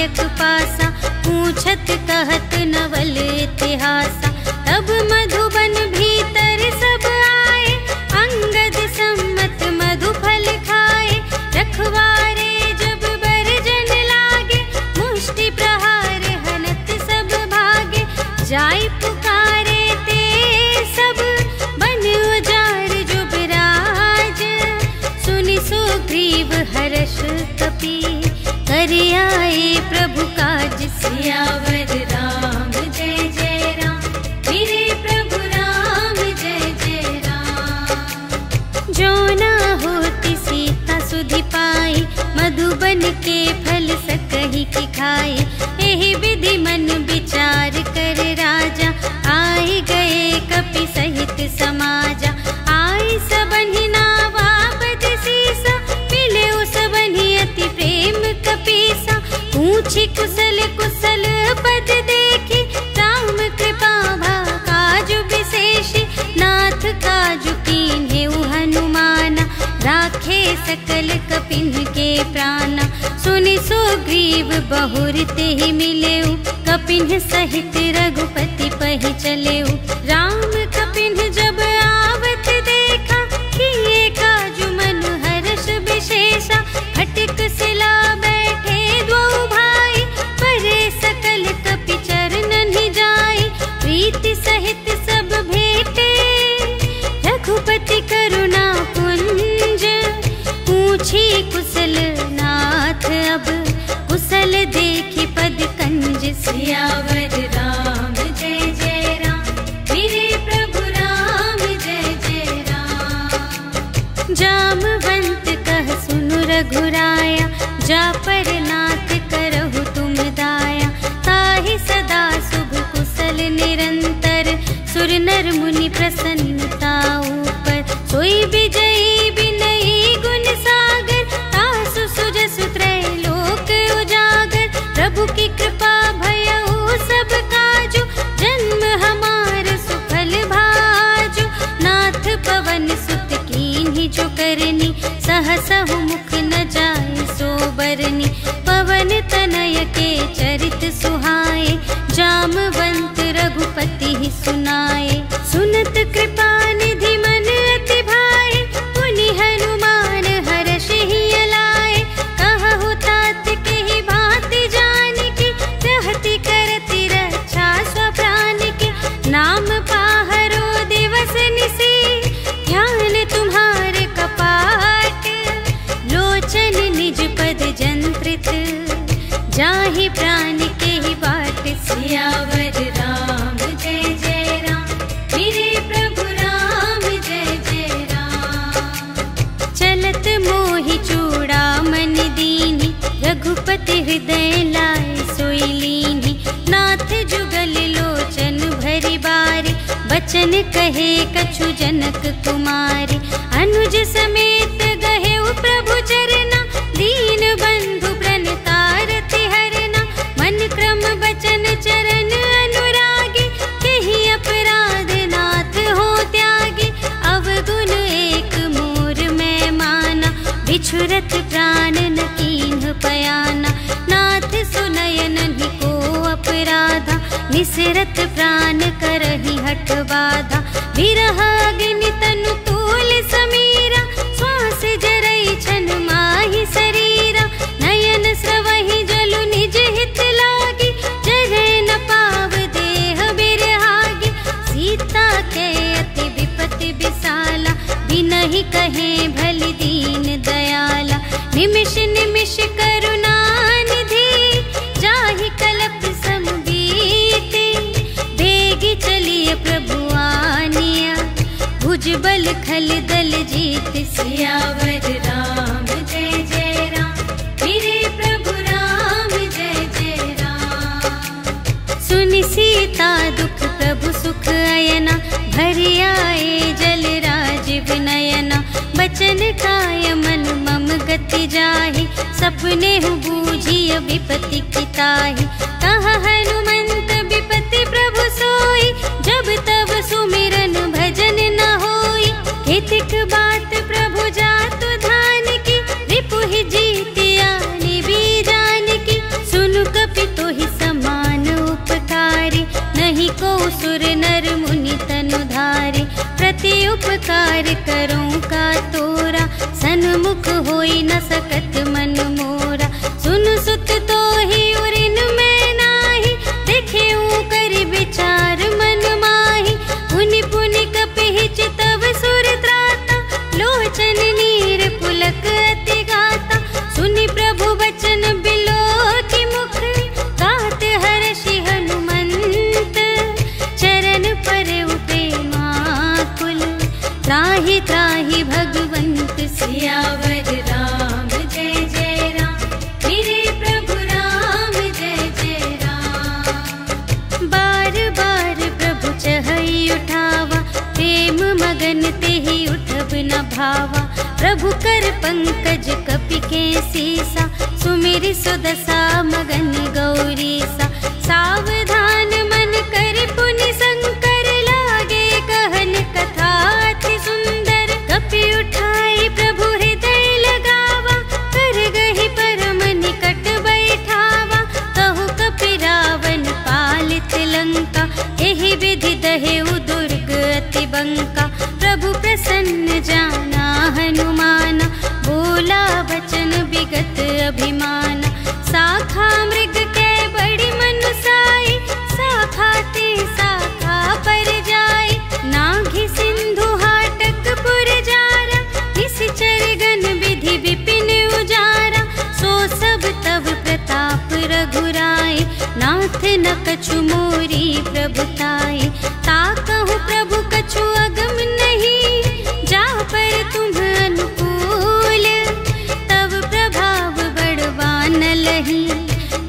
नायक पासा, पूछत कहत नवल इतिहासा। तब मधुबन भीतर सब आए, अंगद सम्मत मधुफल खाए। रखवारे जब बरजन लागे, मुष्टि प्रहार हनत सब भागे। जाय पुकारे ते सब, बन उजार जो बिराज। सुनि सुग्रीव हर्ष कपि, कर आए प्रभु काज। सियावर राम जय जय राम, मेरे प्रभु राम जय जय राम। जो ना होती सीता सुधि पाई, मधुबन के फल सकहि की खाए। एहि विधि मन विचार कर राजा, आए गए कपि सहित समाजा। आए सबनि नावा पद सीसा, मिले सबनि अति प्रेम कपीसा। पूछी कुशल कुशल पद देखी, राम कृपा भा काजु विशेषी। नाथ काजु कीन्हेउ हनुमाना, राखे सकल कपिन के प्राणा। सुनि सुग्रीव बहुर तेहि मिलेउ, कपिन सहित रघुपति पहि चलेउ। राम कपिन जब आवत देखा, किए काजु मन हर्ष विशेषा। फटिक सिला बैठे द्वौ भाई, परे सकल कपि चरणन ही जाई। प्रीति सहित सब भेटे, रघुपति करुणा पुंज। पूछी कुशल नाथ अब, कुशल देखी पद कंज। सियावर राम जय जय राम, मेरे प्रभु राम जय जय राम। जामवंत कह सुनु रघुराया, जा पर नाथ करहु तुम दाया। ताहि सदा शुभ कुशल निरंतर, सुर नर मुनि प्रसन्नता ऊपर। सोई विजयी विनयी गुण सागर, तासु सुजसु त्रैलोक उजागर। प्रभु की कृपा भयउ सब काजु, जन्म हमार सुफल भाजु। नाथ पवन सुत कीन्ही जो करनी, सहसहु मुख न जाय सो बरनी। पवन तनय के चरित सुहाए, जामवंत रघुपति ही सुनाए। सुनत कृपा निधि मन अति भाए, पुनि हनुमान हर्ष ही अलाए। कहु तात के ही भांति जानकी, रहति करति रक्षा स्वप्राण के। नाम पाहरो दिवस निसी, ध्यान तुम्हारे कपाट। लोचन निज पद जंत्रित, जाहि प्राण के ही बाट। सियावर राम जय जय राम, मेरे प्रभु राम जय जय राम। चलत मोहि चूड़ामणि दीनि, रघुपति हृदय लाए सोई लीनि। नाथ जुगल लोचन भरि बारे, बचन कहे कछु जनक कुमारी। अनुज समेत गहेउ प्रभु चरना, दीन बंधु प्रणतारति हरना। मन क्रम बचन चरण अनुरागी, केहि अपराध नाथ हो त्यागी। अवगुण एक मोर मैं माना, बिछुरत प्राण न कीन्ह पयाना। नाथ सुनयन ही को अपराधा, निसरत प्राण करहि हठ बाधा। विरह अग्नि तनु तूल समीरा, श्वास जरई छन माहि शरीरा। नयन स्रवहि जलु निज हित लागी, जरै न पाव देह बिरहागी। सीता के अति विपति विसाला, बिनहि कहे भलि दीन दयाला। निमिष निमिष करुणा निधि, जाहि कलप सम बीति। बेगी चलिए प्रभु आनिया, भुज बल खल दल जीत। सियावर राम जय जय राम, मेरे प्रभु राम जय जय राम। सुनि सीता दुख प्रभु सुख अयना, भरि आए जल राज विनयना। बचन काय मन मम गति जाहि, सपने हु बूझिय विपति की ताहि। कहा हनुमंत विपति प्रभु सोई, जब तब सुमिरन भजन न होई। हितिक बात प्रभु जातु धान की, रिपुहि जीतिया निबी जान की। सुनु सुर नर मुनि तनु धारे, प्रति उपकार करूं का तोरा, सन्मुख होई न सकत मन मोरा। सुन सुत तो ही उरिन में नाही, देखे कर विचार मन माही। पुनि पुनि कपिहि चितव सुर त्राता, लोचन नीर पुलक अति गाता। सुनि प्रभु बचन बिलो की मुख, गात हर्षि हनुमंत। चरण पर प्रेमाकुल, त्राहि त्राहि भगवंत। सियावर राम जय जय राम, मेरे प्रभु राम जय जय राम। बार बार प्रभु चहई उठावा, प्रेम मगन तेहि उठब न भावा। प्रभु कर पंकज कपि के सीसा, सुमिरि सुदशा मगन गौरीसा। सावधान मन कर पुनि शंकर, लागे कहन कथा अति सुंदर। कपि उठाई प्रभु हृदय लगावा, कर गहि परम निकट बैठावा। कहु कपि रावण पालित लंका, एहि विधि दहेउ दुर्ग अति बंका। प्रभु प्रसन्न जाना हनुमाना, बोला बचन विगत अभिमाना। शाखा मृग के बड़ी मनुसाई, शाखा ते शाखा पर जाई। नाघि सिंधु हाटक पुर जारा, निश्चर गण विधि विपिन उजारा। सो सब तब प्रताप रघुराई, नाथ न कछु मोरी प्रभुताई। ताकहु प्रभु कछु अगम नहीं, जा पर तुम अनुकूल। तब प्रभाव बड़वान लही,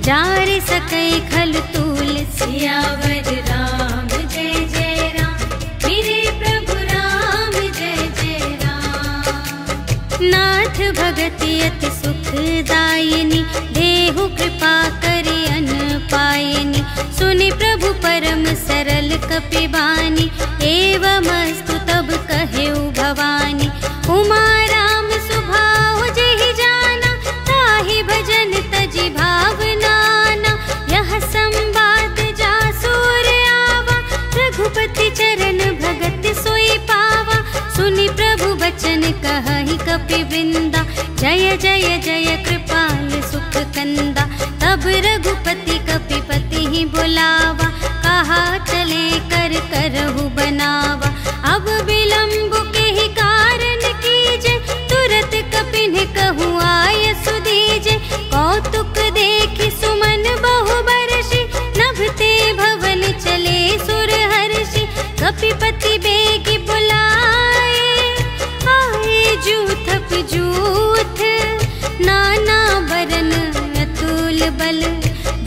जार सकै खल तूल। सियावर राम जय जय राम, मेरे प्रभु राम जय जय राम। नाथ भगति अति सुखदायिनी, देहु कृपा करि अन पायिनी। सुनि प्रभु परम सरल कपि बानी, एवमस्तु तब कहेउ भवानी। उमा राम सुभाव जेहि जाना, ताहि भजन तजि भावनाना। यह संवाद जासुर आवा, रघुपति चरण भगत सोई पावा। सुनि प्रभु बचन कहहि कपि वृंदा, जय जय जय कृपाल सुख कंदा। तब रघुपति कपिपति ही बुलावा, कहा चले कर करहु बनावा। अब विलंब के ही कारण कीजे, तुरत कपिन कहूँ आय सुदीजे। कौतुक देखि सुमन बहु बरषि, नभते भवन चले सुर हर्षि। कपिपति बेगी बुलाए, आए जूथप जूथ। नाना बरन अतुल बल,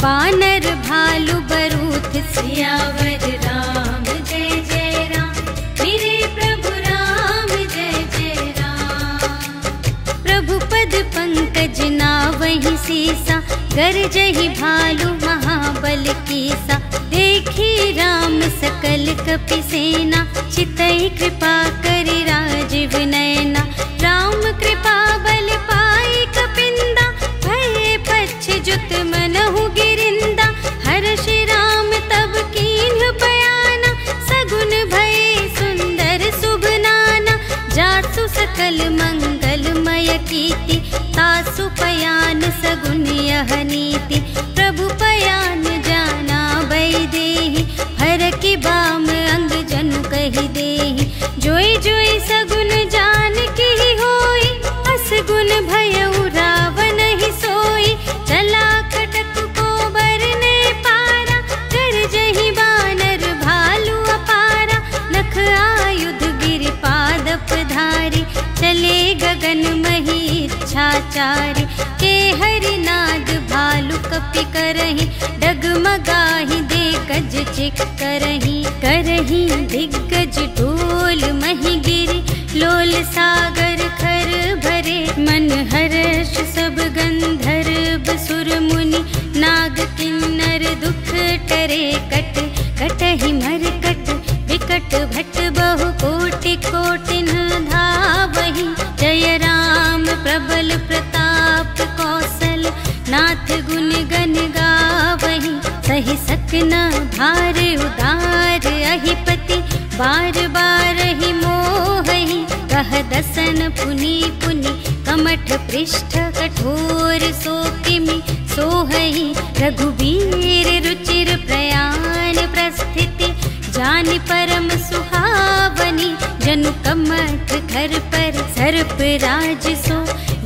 बानर भालु बरूथ। सियावर राम जय जय राम, मेरे प्रभु राम जय जय राम। प्रभु पद पंकज नावहि सीसा, गरजहि भालु महाबल कीसा। देखी राम सकल कपि सेना, चितई कृपा करि राजीव नयना। राम कृपा बल पाई कपिंदा, भये पच्छ जुत मनहु गिरिंदा। हर्षि राम तब कीन्ह बयाना, सगुन भये सुंदर शुभ नाना। जासु सकल मंगलमय कीर्ति, तासु पयान सगुन यह नीति। प्रभु पयान जाना बैदेहि, हर की बाम अंग जनु कहि देहि। जोई जोई सगुन जान की होई, असगुन भयउ रावण ही सोई। चला कटक को बरने पारा, गरजहि बानर भालु अपारा। नख आयुध गिरि पादप धारी, चले गगन मही इच्छाचारी। के हरिनाद भालु कपि करहि, डगमगाहि दे गज चिक करहि। करहि दिग्गज ढोल मही गिरि, लोल सागर खर भरे। मन हर्ष सब गंधर्व सुर मुनि, नाग किन्नर दुख टरे। कट कटहि मरकट विकट भट, बहु कोटि कोटि न धावहि। जय राम प्रबल प्रताप कौशल, नाथ गुण गण गावहि। सहि सकना भार उदार अहिपति बार बार ही मोहि कह दसन पुनि पुनि कमठ पृष्ठ कठोर सोकिमि सोहहि रघुबीर रुचिर प्रयाण प्रस्थिति जानि परम सुहावनी जनु कमठ घर पर सर्प राज सो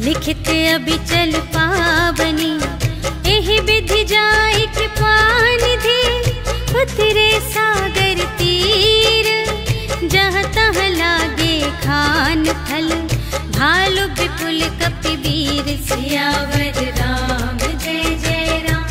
लिखित अबिचल पावनी एहि विधि जाय कृपा निधि उतरे सागर तीर जहाँ तहाँ लागे खान फल भालु विपुल कपिवीर सियावर राम जय जय राम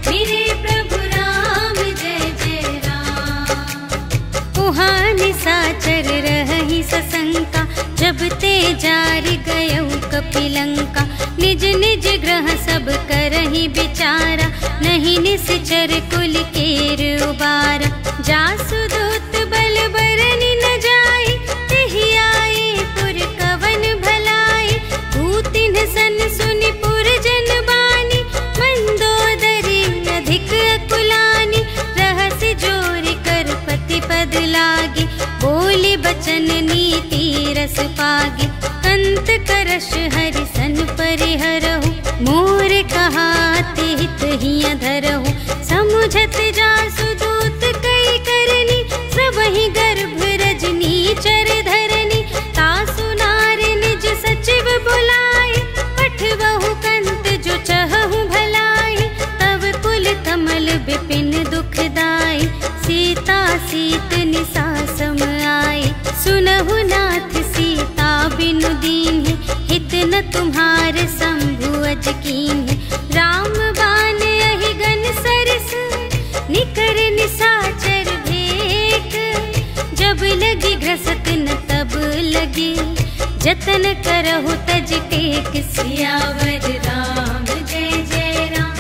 मेरे प्रभु राम जय जय राम। उहाँ निसाचर रही सशंका जब ते जारि गयौ कपिलंका निज निज ग्रह सब करहि विचारा नहीं निश्चर कुल केर उबारा जासु दूत बल बरनि न जाय तेहि आए पुर कवन भलाई भूतिन सन सुनि पुर जन बानी मंदोदरी अधिक अकुलानी रहस्य जोर कर पति पद लागे बोली बचन नीति रस पागे अंत करश हरि सन परिहरहु मोर कहाते हित हिया धरहु समुझत जासु दूत कई करनी सबहि गर्भ रजनी चर धरनी तासु नार निज सचिव बुलाए पठवहु कंत जो चहहु भलाई तब कुल कमल विपिन दुखदाई सीता सीत निसा सम आए सुनहु नाथ सीता बिनु दीन्ह हित न तुम्हार शंभु अज कीन्ह राम बान अहि गन सरस निकर निसाचर भेक जब लगी घ्रसत न तब लगी जतन करहु तज टेक सियावर राम जय जय राम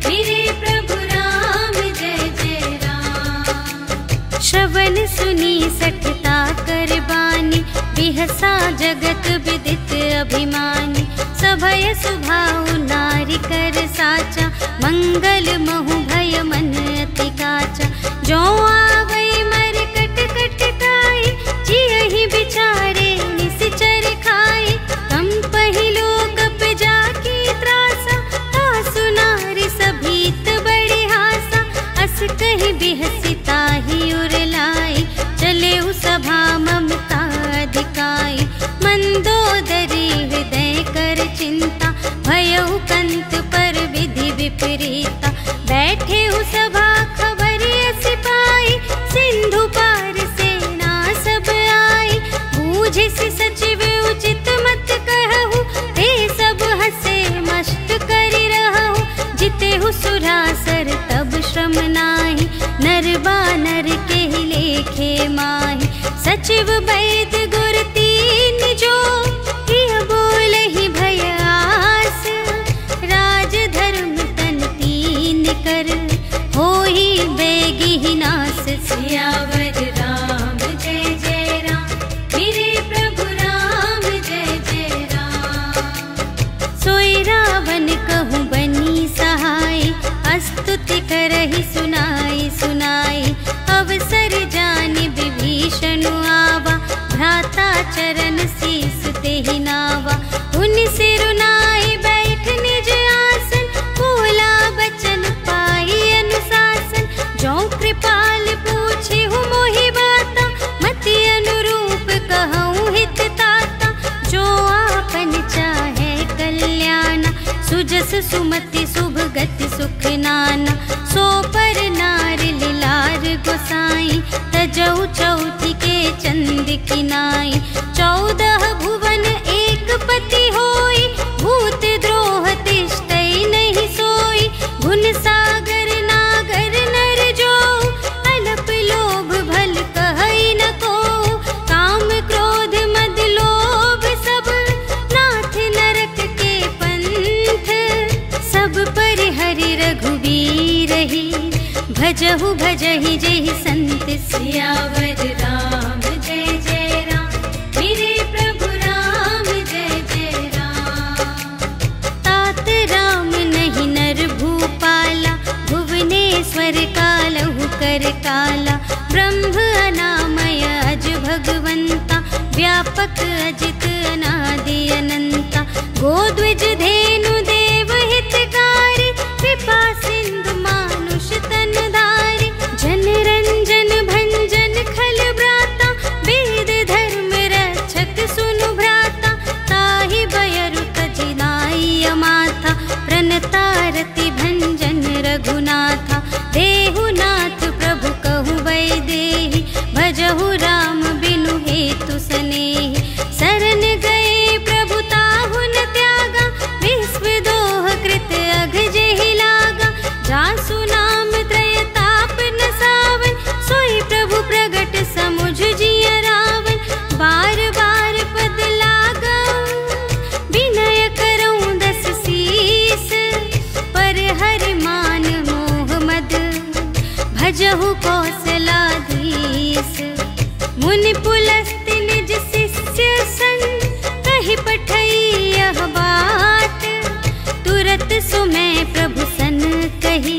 मेरे प्रभु राम जय जय राम। श्रवण सुनी सठता कर बानी बिहसा जगत विदित अभिमानी सभय सुभाउ नारी कर साचा मंगल महु भय मन अति काचा जो आवै मर कट कट काई जियहि विचारे निश्चर खाए कम पहिलो कप जाकी त्रासा तासु नारी सभीत बड़े हासा अस कहि बिहसिता ही उरलाई चले उ सभा ममता अधिकाई मंदोदरी हृदय कर चिंता भयउ कंत पर विधि विपरीता बैठे उ सभा खबरिय सिपाही सिंधु पार सेना सब आई बूझे से सचिव उचित मत कहु ते सब हसे मस्त करि रहु जिते हु सुरासर तब श्रम नाही नर बानर के लेखे माही सचिव वैद गुर तीन जो प्रिय बोलहि भय आस राज धर्म तन तीन कर होहि बेगी नास सियावर राम जय जय राम मेरे प्रभु राम जय जय राम। सोई रावण कहूँ बनी सहाय स्तुति करहि सुनाई सुनाई अवसर जानि विभीषण आवा भ्राता चरण शीस तेहि नावा उन सिरुनाई बैठ निज आसन बोला बचन पाई अनुशासन जो कृपाल पूछे हूँ मोहि बाता मति अनुरूप कहूँ हित ताता जो आपन चाहे कल्याण सुजस सुमति शुभ गति सुख नाना सो पर नार लिलार गोसाई तजौ चौथी के चंद किनाई 14 भुवन एक पति होई भूत द्रोह तिष्ठै नहीं सोई गुण सागर नागर नर जो अलप लोभ भल कहै न को काम क्रोध मद लोभ सब नाथ नरक के पंथ सब पर हरि रघुवीर ही भजहु भजहि जेहि संत सियावर राम जय जय राम मेरे प्रभु राम जय जय राम। तात राम नहीं नर भूपाला भुवनेश्वर का पूजहु कौशलाधीश। मुनि पुलस्त निज शिष्य संग कहि पठई यह बात। तुरत सुमय प्रभु सन कही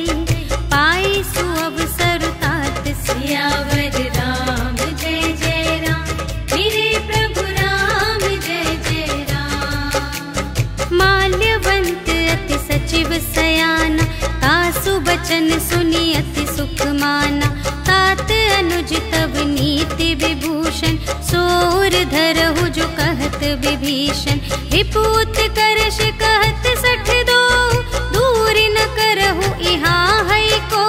पाई सुअवसर तात। सियावर राम जय जय राम, मेरे प्रभु राम जय जय राम। माल्यवंत अति सचिव सयाना, तासु बचन सुनि अति सुख माना। तात अनुज तब नीति विभूषण, सोर धरहु जो कहत विभीषण। विपूत करश कहत सठ दो, दूर न करहु इहाँ है को।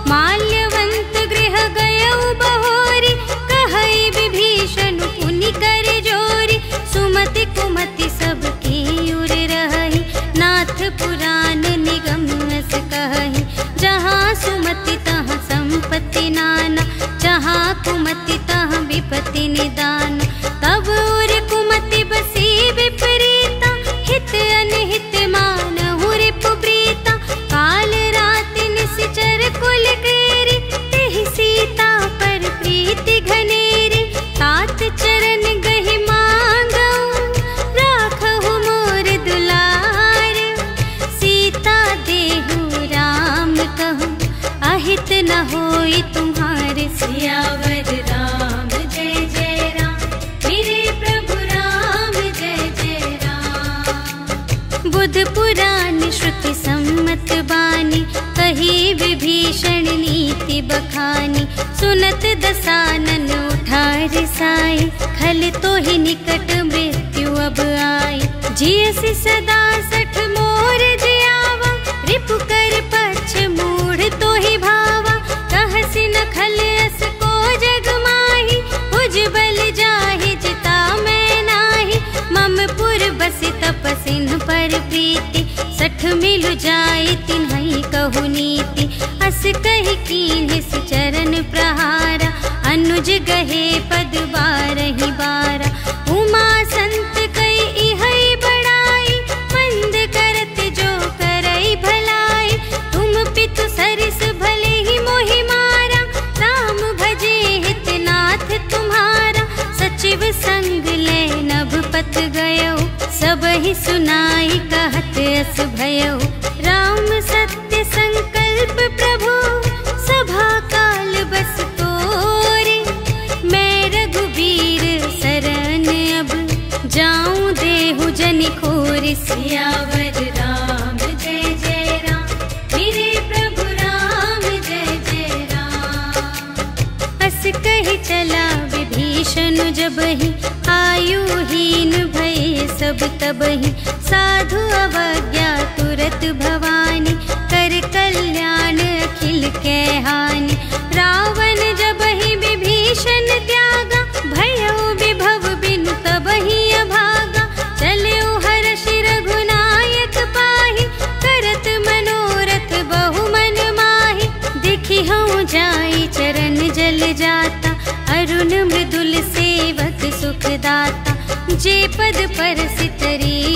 माल्यवंत गृह गयउ बहोरी, कहई विभीषण पुनि कर जोरी। सुमति कुमति सबके उर रही, नाथ पुराण निगम अस कहि। जहाँ सुमति तहाँ संपत्ति नाना, जहाँ कुमति तहाँ विपत्ति निदान। तब उर कुमति बसी विपरीता, हित अनहित मानहु रिपु प्रीता। काल रात निश्चर कुल केरी, तेहि सीता पर प्रीति घनेरी। तात चरण गहि मांगऊ, राखहु मोर दुलार। सीता देहु राम कहूँ, अहित न होई तुम्हारे। सियावर राम जय जय राम, मेरे प्रभु राम जय जय राम। बुध पुराण श्रुति सम्मत बानी, कही विभीषण नीति बखानी। सुनत दसानन उठा रिसाई, खल तो ही निकट मृत्यु अब आई। जियसि सदा सठ मोर जियावा, रिपु कर पक्ष मूढ़ तो ही भावा। कहसि न खल अस को जग माही, भुज बल जाहि जिता मैं नाही। मम पुर बसि तपसिन पर प्रीति, सठ मिलु जाई तिन्हई कहु नीति। अस कहि कीन्हिस चरण प्रहारा, अनुज गहे पद बारहि बारा। उमा संत कई इहई बड़ाई, मंद करत जो करई भलाई। तुम पितु सरिस भले ही मोहि मारा, राम भजे हित नाथ तुम्हारा। सचिव संग ले नभ पथ गयो, सबहि सुनाई कहत अस भयो। राम सत्य संकल्प प्रभु, सभा काल बस तोरे। मैं रघुबीर शरण अब, जाऊं देहु जनि खोरि। सियावर राम जय जय राम, मेरे प्रभु राम जय जय राम। अस कहि चला विभीषण जबहि, आयुहीन भये सब तबहि। साधु अवज्ञा तुरत भवानी, कर कल्याण अखिल कै हानि। रावण जबहि विभीषण त्यागा, भयउ विभव बिनु तबहि अभागा। चलउ हर्षि रघुनायक पाहि, करत मनोरथ बहु मन माहि। देखि हऊँ जाई चरण जल जाता, अरुण मृदुल सेवक सुखदाता। जे पद परसित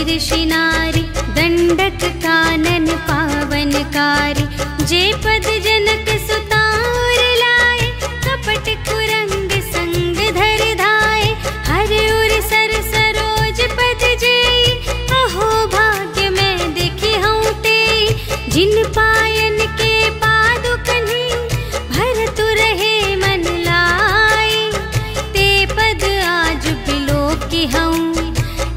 ऋषि नारी, दंडक कानन पावनकारी। जे पद जनक सुतार लाए, कपट कुरंग संग धर धाए। हर उर सर सरोज पद जेई, अहो भाग्य मैं देखी हूँ तेई। जिन पायन के पादुकन्हि, भरतु रहे मन लाई। ते पद आज बिलोकी हूँ,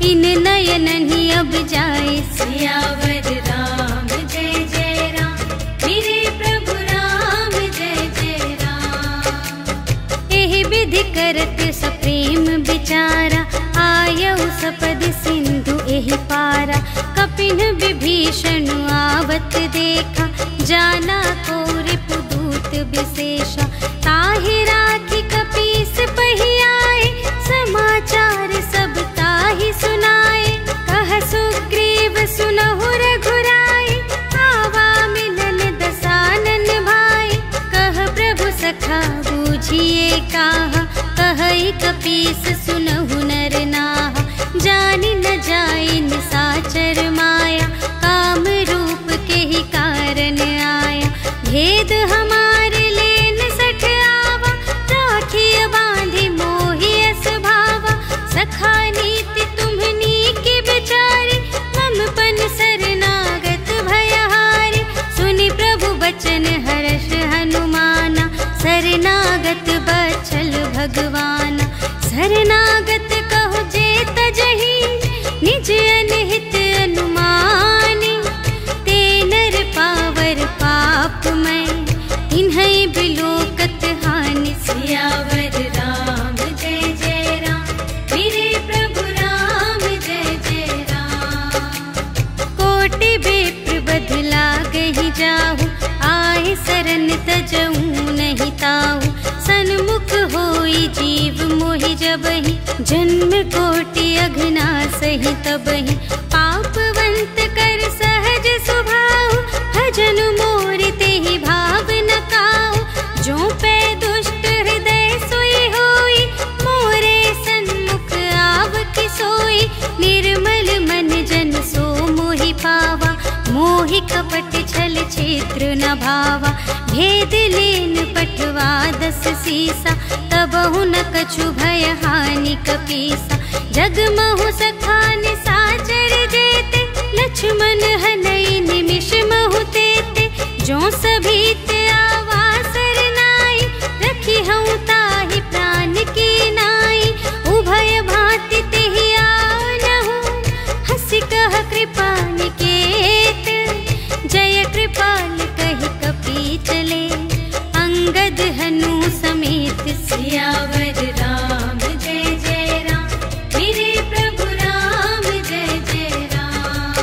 इन नयन ही अब जाए। सियावर राम जय जय राम, मेरे प्रभु राम जय जय राम। एहि विधि करत सप्रेम विचारा, आयउ सपद सिंधु एहि पारा। कपिन विभीषण आवत देखा, जाना को रिपुदूत विशेषा। ताहि राखी कपीस पहि आए, समाचार सब ताहि सुनाए। कह सुग्रीव सुनहु रघुराई, आवा मिलन दसानन भाई। कह प्रभु सखा बूझिए काहा, कहई कपीस सुनहु नर नाहा। जानि न जाई निसाचर माया, काम रूप के ही कारण आया। भेद हमारे लेन भगवान। शरणागत कहो जे तजहि निज अनहित अनुमानी। ते नर पावर पापमय तिन्हैं बिलोकत हानि। सियावर राम जय जय राम, मेरे प्रभु राम जय जय राम। कोटि बेप्र बदला गहि जाहु, आए शरण तजऊँ नहीं ताहु। सन्मुख होई जीव मोहि जबहि, जन्म कोटि अघना सहि तबहि। पापवंत कर सहज स्वभाव, भजन मोरि तेहि भाव न काहु। जो पै दुष्ट हृदय सोई होई, मोरे सन्मुख आवति सोई। निर्मल मन जन सो मोहि पावा, मोहि कपट छल छिद्र न भावा। भेद लेन पठवा 10 सीसा, तबहु न कछु भय हानि कपीसा। जगमहु सखा निसाचर जेते, लक्ष्मण हनई निमिष महु तेते। जो सभीत आवा सरनाई, रखी हऊँ ताहि प्राण की नाई। उभय भांति तेहि आनहु, हंसि कह कृपा निकेत। जय कृपाल कहि कपी चले, अंगद हनु समेत। सियावर राम जय जय राम, मेरे प्रभु राम जय जय राम।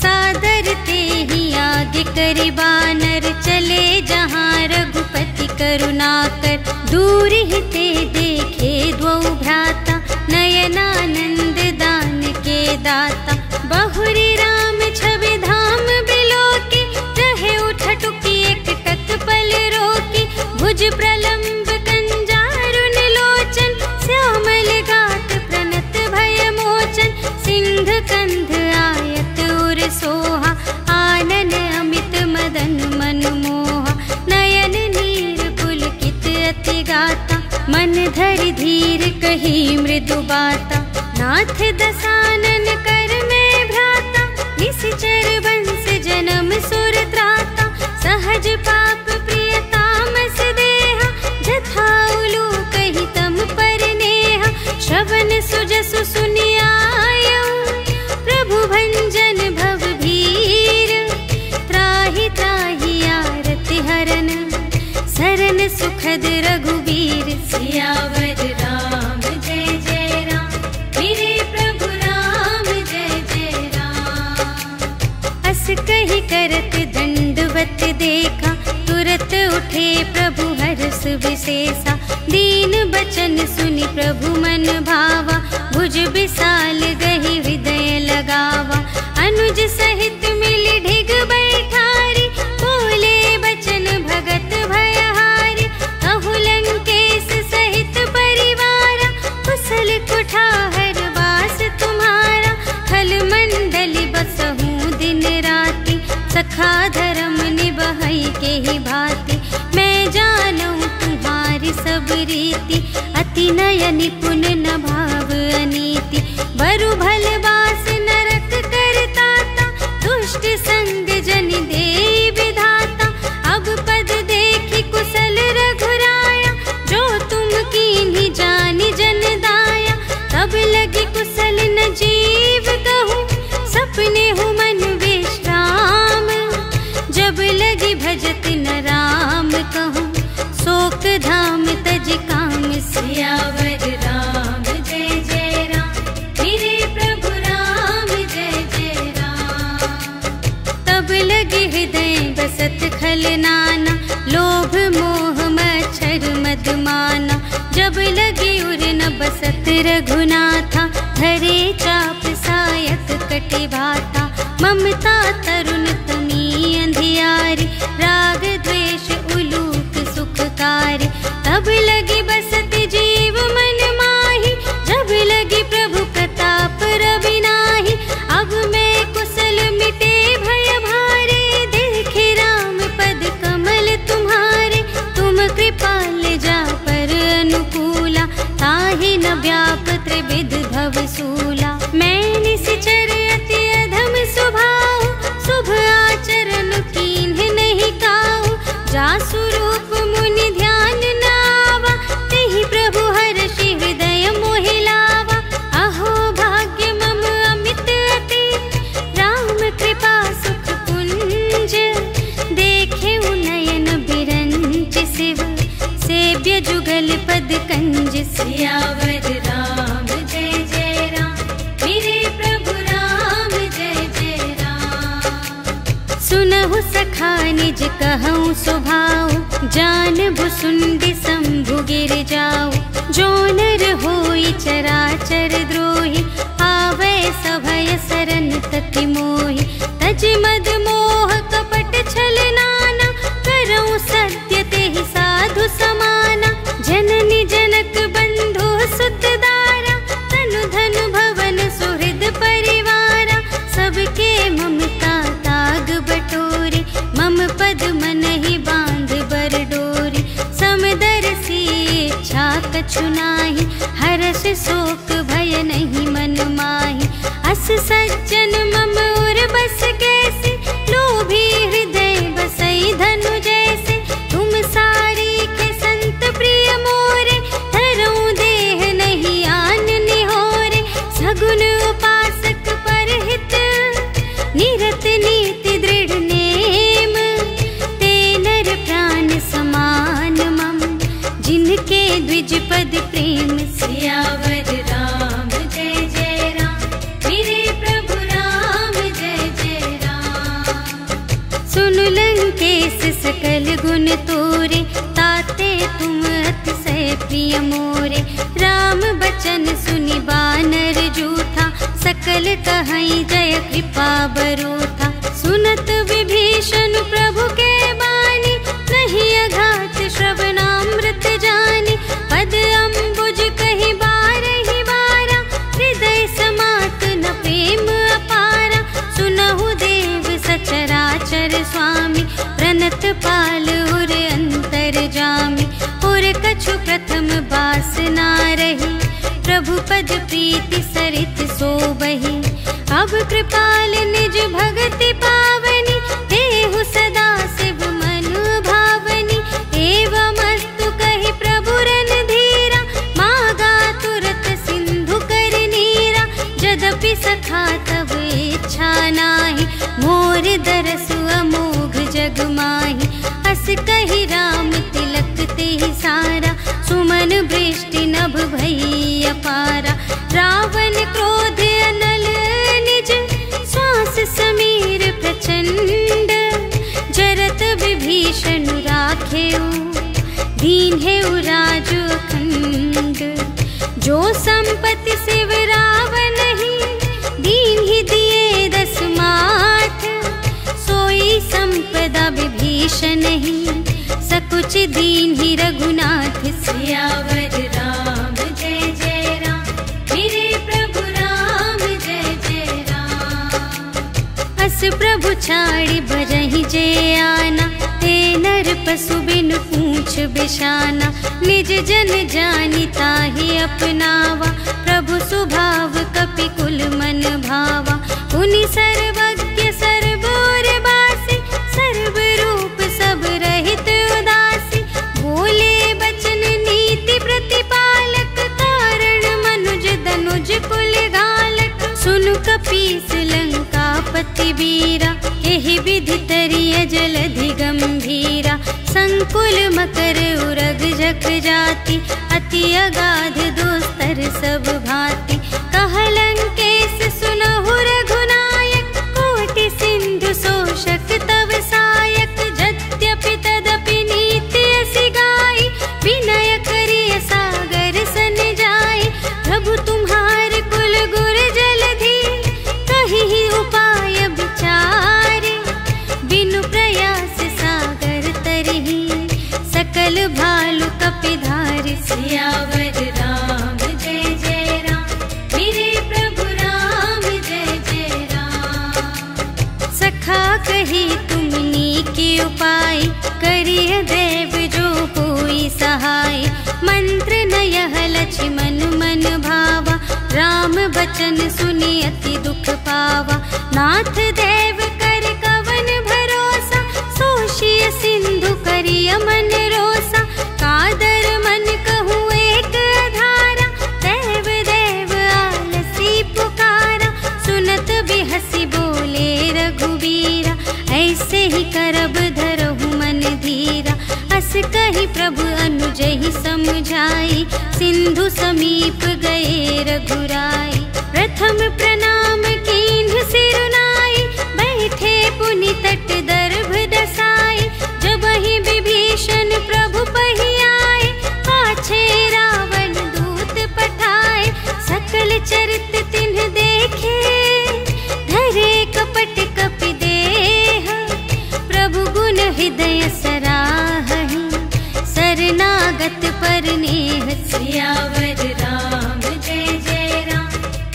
सादर तेहि आगे करि बानर, चले जहाँ रघुपति करुणाकर। दूर ही ते देखे द्वौ भ्राता, नयनानंद दान के दाता। बहुरी राम छवि धाम बिलोकी, रहे उठटुकी एक तत्पल रोकी। भुज प्रलंब कंजारुन लोचन, श्यामल गात प्रणत भय मोचन। सिंह कंध आयत उर सोहा, आनन अमित मदन मनमोहा। नयन नीर पुलकित अति गाता, मन धरि धीर कही मृदु बाता। नाथ दसानन कर में भ्राता, निश्चर वंश जन्म सुर त्राता। सहज पाप प्रिय तामस देहा, जथा उलू कही तम पर नेहा। श्रवण सुजसु सुनियायऊ, प्रभु भंजन भव भीर। त्राहि त्राहि आरति हरन, शरण सुखद रघुबीर। सियावर राम जय जय राम, मेरे प्रभु राम जय जय राम। अस कहि करत दंडवत देखा, तुरत उठे प्रभु हर्ष विशेषा। दीन बचन सुनि प्रभु मन भावा, भुज विशाल गहि हृदय लगावा। अनुज सहित मिलि ढिग बैठारी, बोले बचन भगत भयहारी। कहु लंकेश सहित परिवारा, कुशल कुठार वास तुम्हारा। खल मंडली बसहूँ दिन राति, सखा धर्म निबहई के ही भांति। मैं जानूँ तुम्हारी सब रीति, अति नय निपुण न भाव अनीति। बरु भल बास नरक करताता, दुष्ट संग जन देई विधाता। अब पद देखी कुशल रघुराया, जो तुम कीन्ही जानि जन दाया। तब लगी कुशल न जीव कहूँ, सपने हूँ मन विश्राम। जब लगी भजत न राम कहूँ, शोक धाम तज काम। सियावर राम जय जय राम, मेरे प्रभु राम जय जय राम। तब लगे हृदय बसत खल नाना, लोभ मोह मच्छर मदमाना। जब लगे उर न बसत रघुनाथा, धरे चाप सायक कटि भाता। ममता तरुण तमी अंधियारी, राग द्वेष उलूक सुखकारी। तब लगी बसत जीव मन माही, जब लगी प्रभु प्रताप रवि नाही। अब मैं कुशल मिटे भय भारे, देखे राम पद कमल तुम्हारे। तुम कृपाल जा पर अनुकूला, ताहि न व्याप त्रिविध भव सूला। युगल पद कंज सियावर राम जय जय राम, मेरे प्रभु राम जय जय राम। सुनहु सखा निज कहूँ स्वभाव, जान भुसुंडी शंभु गिर जाओ। जो नर होई चराचर द्रोही, आवे सभय सरन तति मोहि। तज मद मोह कपट छल नाना, करऊँ सत्य तेहि साधु समाना। जननी जनक बंधु सुत दारा, तनु धन भवन सुहृद परिवारा। सबके ममता ताग बटोरे, मम पद मन ही बांध बर डोरी। समदर्शी इच्छा कछु नाही, हर्ष शोक भय नहीं मन माही। अस सज्जन मम उर बस कैसे, लोभी हृदय बसई धनु जैसे। तुम सारी के संत प्रिय मोरे, धरऊँ देह नहीं आन निहोरे। सगुन उपासक परहित, निरत नीति दृढ़ नेम। ते नर प्राण समान मम, जिनके द्विज पद प्रेम। सियावर राम जय जय राम, मेरे प्रभु राम जय जय राम। सुन लंकेश सकल गुण तोरे, ताते तुम अतिशय प्रिय मोरे। राम बचन सुनि बानर जूठा, सकल कहई जय कृपा बरूथा। सुनत विभीषण प्रभु के बानी, नहीं अघात श्रवणामृत जानी। पद अम्बुज कहि बारहि बारा, हृदय समात न प्रेम अपारा। सुनहु देव सचराचर स्वामी, प्रणत पाल उर अंतर जामी। उर कछु प्रथम बासना रही, प्रभु पद प्रीति सरित सोबही। अब कृपाल निज भगति पावनी, देहु सदा शिव मन भावनी। एवं अस्तु कहि प्रभु रणधीरा, मागा तुरत सिंधु कर नीरा। यद्यपि सखा तब इच्छा नाही, मोर दरसु अमोघ जग माही। अस कहि राम तिलक तेहि सारा, सुमन वृष्टि नभ भई अपारा। रावण क्रोध अनल निज, श्वास समीर प्रचंड। जरत विभीषण राखेउ, दीन्हेउ राजु अखंड। जो संपत्ति शिव रावण ही, दीन्हि दिए 10 माठ। सोई संपदा विभीषण ही, सकुच दीन्हि रघुनाथ। सियावर राम जय जय राम, मेरे प्रभु राम जय जय राम। अस प्रभु छाड़ि भजहि जे आना, ते नर पशु बिनु पूछ बिशाना। निज जन जानि ताहि अपनावा, प्रभु सुभाव कपि कुल मन भावा। पुनि सर्वज्ञ सर्वोर बासी, सर्व रूप सब रहित उदासी। बोले बचन नीति प्रतिपालक, कारण मनुज धनुज कुल घालक। सुनु कपीस लंका पति वीरा, एहि विधि तरिय जलधि गंभीरा। संकुल मकर उरग जग जाति, अति अगाध दुस्तर सब भांति। कह लंकेश सुनहु रघुनायक, कोटि सिंधु शोषक तव सायक। यद्यपि तदपि नीति असि गाई, विनय करिय सागर सन जाई। प्रभु तुम्हार कुल गुर जलधि, कहि उपाय विचारे। बिनु प्रयास सागर तरहि, सकल भालु कपिधारि। सियावर राम जय जय राम, मेरे प्रभु राम जय जय राम। सखा कही तुमनी के उपाय, करिय देव जो कोई सहाय। मंत्र न यह लक्ष्मण मन भावा, राम बचन सुनि अति दुख पावा। नाथ देव कर कवन भरोसा, सोषिय सिंधु करिय मन रोसा। कादर मन कहूँ एक आधारा, देव देव आलसी पुकारा। सुनत बिहसी बोले रघुबीरा, ऐसे ही करब धरहु मन धीरा। अस कहि प्रभु अनुजहि समझ मुझाई, सिंधु समीप गए रघुराई। प्रथम प्रणाम कीन्ह सिरुनाई, बैठे पुनि तट दर्भ दसाई। जबहि विभीषण प्रभु पहि आए, पाछे रावण दूत पठाए। सकल चरित तिन्ह देखे, धरे कपट कपि देह। प्रभु गुण हृदय सराहहि, शरणागत पर नेह। सियावर राम जय जय राम,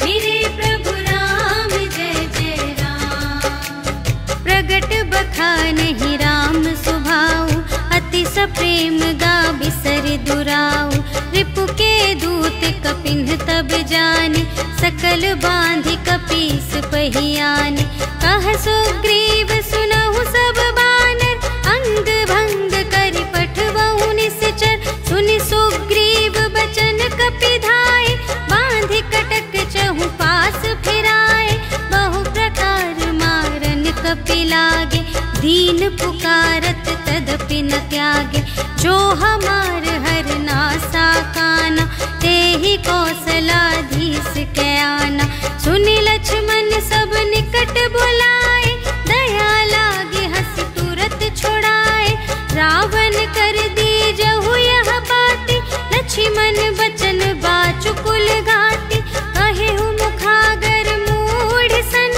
मेरे प्रभु राम जय जय राम। प्रगट बखानहि राम सुभाऊ, अति सप्रेम गाभि सर दुराऊ। रिपु के दूत कपिन्ह तब जाने, सकल बांधि कपीस पहियाने। कह सुग्रीव सुनहु सब बानर, अंग भंग करि पठवहु निश्चर। सुनि सुग्रीव बचन कपि धाय, बांधि कटक चहु पास फिराए। बहु प्रकार मारन कपि लागे, दीन पुकारत तदपि न त्यागे। जो हमार हर नासा काना, तेहि कौशलाधीश के आना। सुनि लक्ष्मण सब निकट बुलाए, दया लागे हंस तुरत छुड़ाए। रावण कर दीजहु यह बाती, लक्ष्मण बचन बाचुकुल घाती। कहेहु मुखागर मूढ़ सन,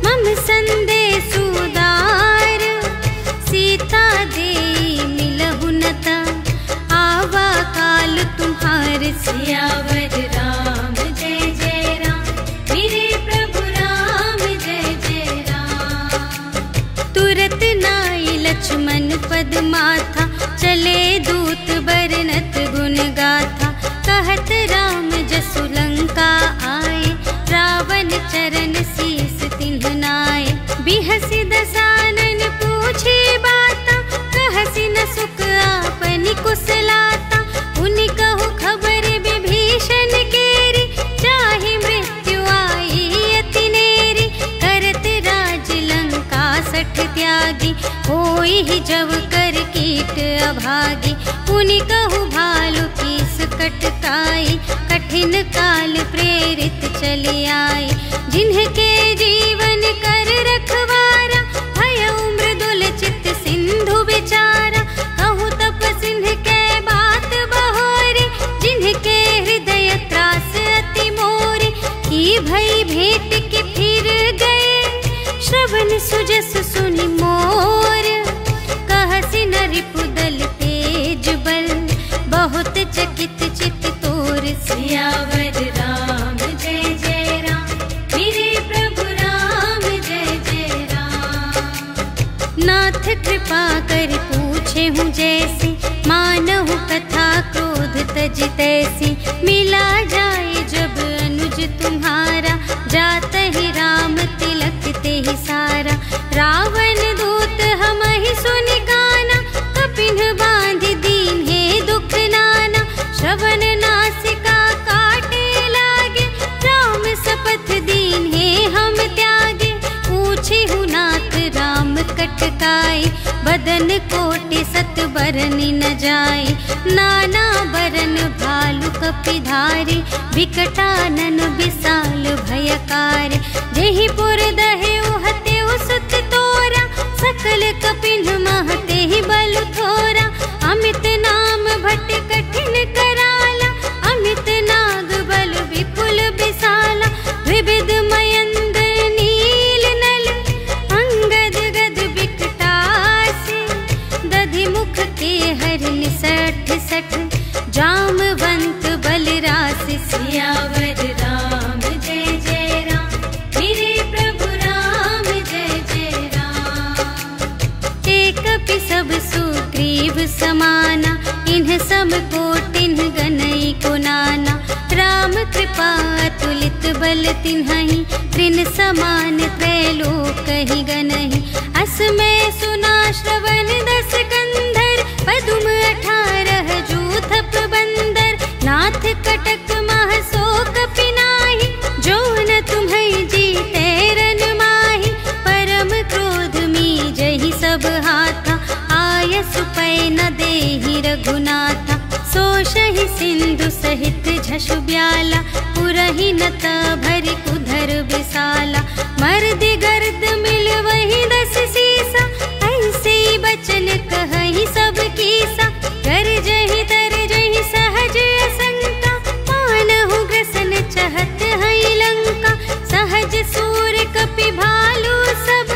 मम संदेश उदार। सीता देई मिलहु नता, आवा काल तुम्हारे। सियावर राम जय जय राम, मेरे प्रभु राम जय जय राम। तुरत नाई लक्ष्मण पद माथा, चले दूत बरनत गुण गाथा। कहत राम जसु लंका आए, रावण चरण शीस तिन्ह नाए। बिहसि दसानन पूछे बाता, कहसि न सुख आपनि कुशलाता। पुनि कहु खबर विभीषण केरी, चाहे मृत्यु आई अति नेरी। करत राज लंका सठ त्यागी, होई ही जब कर कीट अभागी। पुनि कहु भालु कीस कटकाई, कठिन काल प्रेरित चली आई। जिन्हके जीवन कर रखवारा, भयउ मृदुल चित सिंधु विचारा। कहु तपसिन्ह के बात बहोरी, जिन्हके हृदय त्रास अति मोरी। की भई भेंट के फिर गए, श्रवण सुजस सुनि मोर। कहसि न रिपुदल तेज बल, बहुत चकित चित तोर। सियावर राम जय जय राम, मेरे प्रभु राम जय जय राम। नाथ कृपा कर पूछे हूँ जैसी, मानहु कथा क्रोध तज तैसी। मिला जाए जब अनुज तुम्हारा, जात ही राम तिलक ते ही सारा। रावण दूत हमहि सुनि गाना, कपिन्ह बांधि दीन हे दुख नाना। श्रवण नासिका काटे लागे, राम सपथ दीन हे हम त्यागे। पूछे हूँ नाथ राम कटकाई, बदन कोटि सत बरनि न जाई। नाना बरन भालु कपि धारी, विकटानन विशाल भयकारी। जेहि पुर दहेउ हतेउ सुत तोरा, सकल कपिन्ह महते ही बल थोरा। अमित नाम भट कठिन कराला, अमित नाग बल विपुल विशाला। विविध मयंद्र नील नल, अंगद गद विकटासी। दधि मुख के हरिनि सठ सठ, जामवंत बलरासि। सियावर राम जय जय राम, मेरे प्रभु राम जय जय राम। एक कपि सब सुग्रीव समाना, इन्ह सब कोटिन्ह गनई को नाना। राम कृपा अतुलित बल तिन्हहि, तृण समान त्रैलोकहि गनहि। अस में सुना श्रवण दस कंधर, पदुम 18 जूथप बंदर। नाथ कटक मह शोक पिनाहि, जो न तुम्हें जीते रन माहि। परम क्रोध मीजहि सब हाथा, आयसु पै न देहि रघुनाथा। सोषहि सिंधु सहित झषु ब्याला पुरहि नत भरि कुधर विसाला मर्द गर्द मिल वही 10 सीसा ऐसे बचन कहहि सब कीसा कर जहि तर जहि सहज असंका मानहु ग्रसन चहत हई लंका सहज सूर कपि भालू सब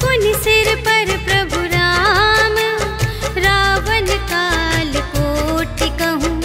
पुनि सिर पर प्रभु राम रावण काल कोटि कहूँ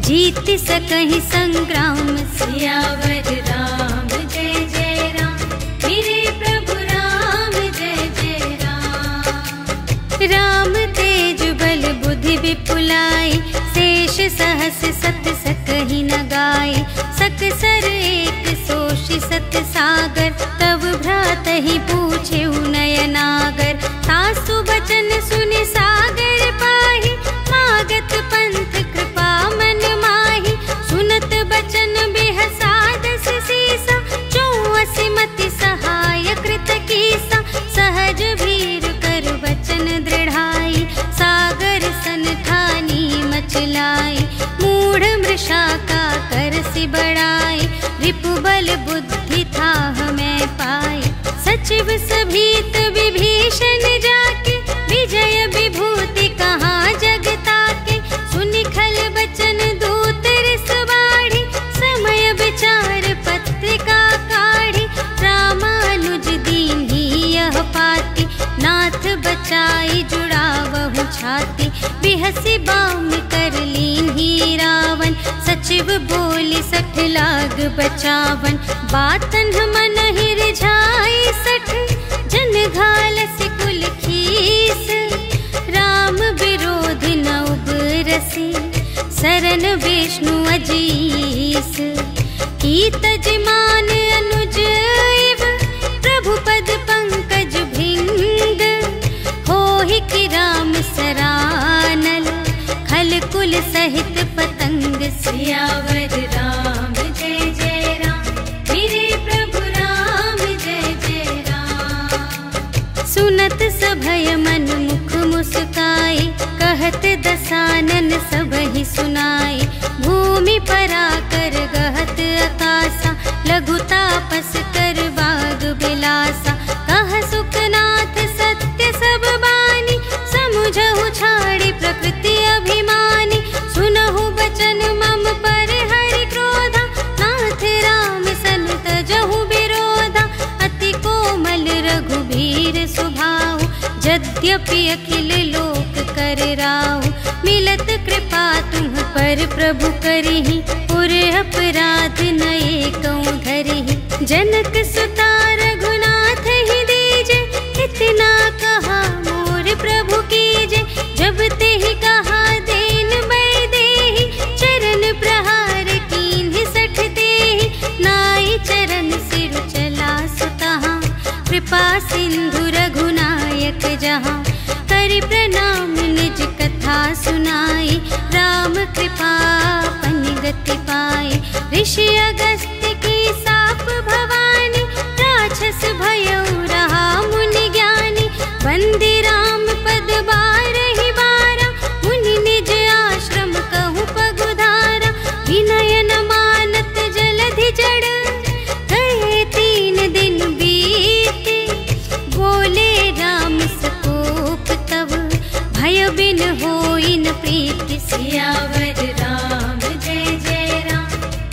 जीत सकहि संग्राम सियावर राम जय जय राम मेरे प्रभु राम जय जय राम राम तेज बल बुद्धि विपुलाई शेष सहस सत सकहि न गाय सकसर एक सोषि सत सागर तब भ्रातहि पूछे नयनागर तासु बचन सुनि सागर पाहि मागत पंथ कृपा मन माहि सुनत बचन बेहसादस सीसा 84 मति सहाय कृत कीसा सहज भीर कर बचन दृढ़ाई सागर सन ठानी मचलाई मूढ़ मृषा का करसि बढ़ाई रिपु बल बुद्धि था हमें पाई सचिव सभीत विभीषण जाके विजय विभूति कहाँ जगता के सुनि खल बचन दूत रिस बाढ़ी समय विचार पत्रिका काढ़ी रामानुज दीन्ही यह पाती नाथ बचाई जुड़ावहु छाती बिहसी बाम कर लीन्ही रावण सचिव बोली 60 लाग बचावन बातन मन ही रिझाई 60 जन घालसि कुल खीस राम विरोधि न उबरसि शरण विष्णु अजीस की तजमान अनुज इव प्रभु पद पंकज भृंग होहि कि राम सरानल खल कुल सहित पतंग सियावर राम जय जय राम मेरे प्रभु राम जय जय राम सुनत सभय मन मुख मुस्काई कहत दसानन सबहि सुनाई भूमि पराकर गहत आकाशा लघु तापस कर बाग बिलासा कह सुखनाथ सत्य सब बानी समुझहु छाड़ी प्रकृति अभिमानी सुनहु बचन मम पर हरि क्रोधा नाथ राम सन तजहु विरोधा अति कोमल रघुबीर सुभाऊ यद्यपि अखिल लोक कर राहु मिलत कृपा तुम पर प्रभु करिहि पुर अपराध नये कऊँ धरिहि जनक सुता रघुनाथ ही दीजे इतना कहा मोर प्रभु कीजे जब ते ही कहा देन बै देहि चरण प्रहार कीन्हि 60 तेहि नाई चरण सिर चला सुतहाँ कृपा सिंधु रघुनायक जहाँ करि प्रणाम निज कथा सुनाई राम कृपा पन गति पाई ऋषि अगस्त्य की साप भवानी राक्षस भयउ रहा मुनि ज्ञानी वंदे राम पद बारहि बारा मुनि निज आश्रम कहूँ पगुधारा विनय न मानत जलधि जड़ कहे 3 दिन बीते बोले राम सकोप तब भय बिन होई न प्रीति सियावर राम जय जय राम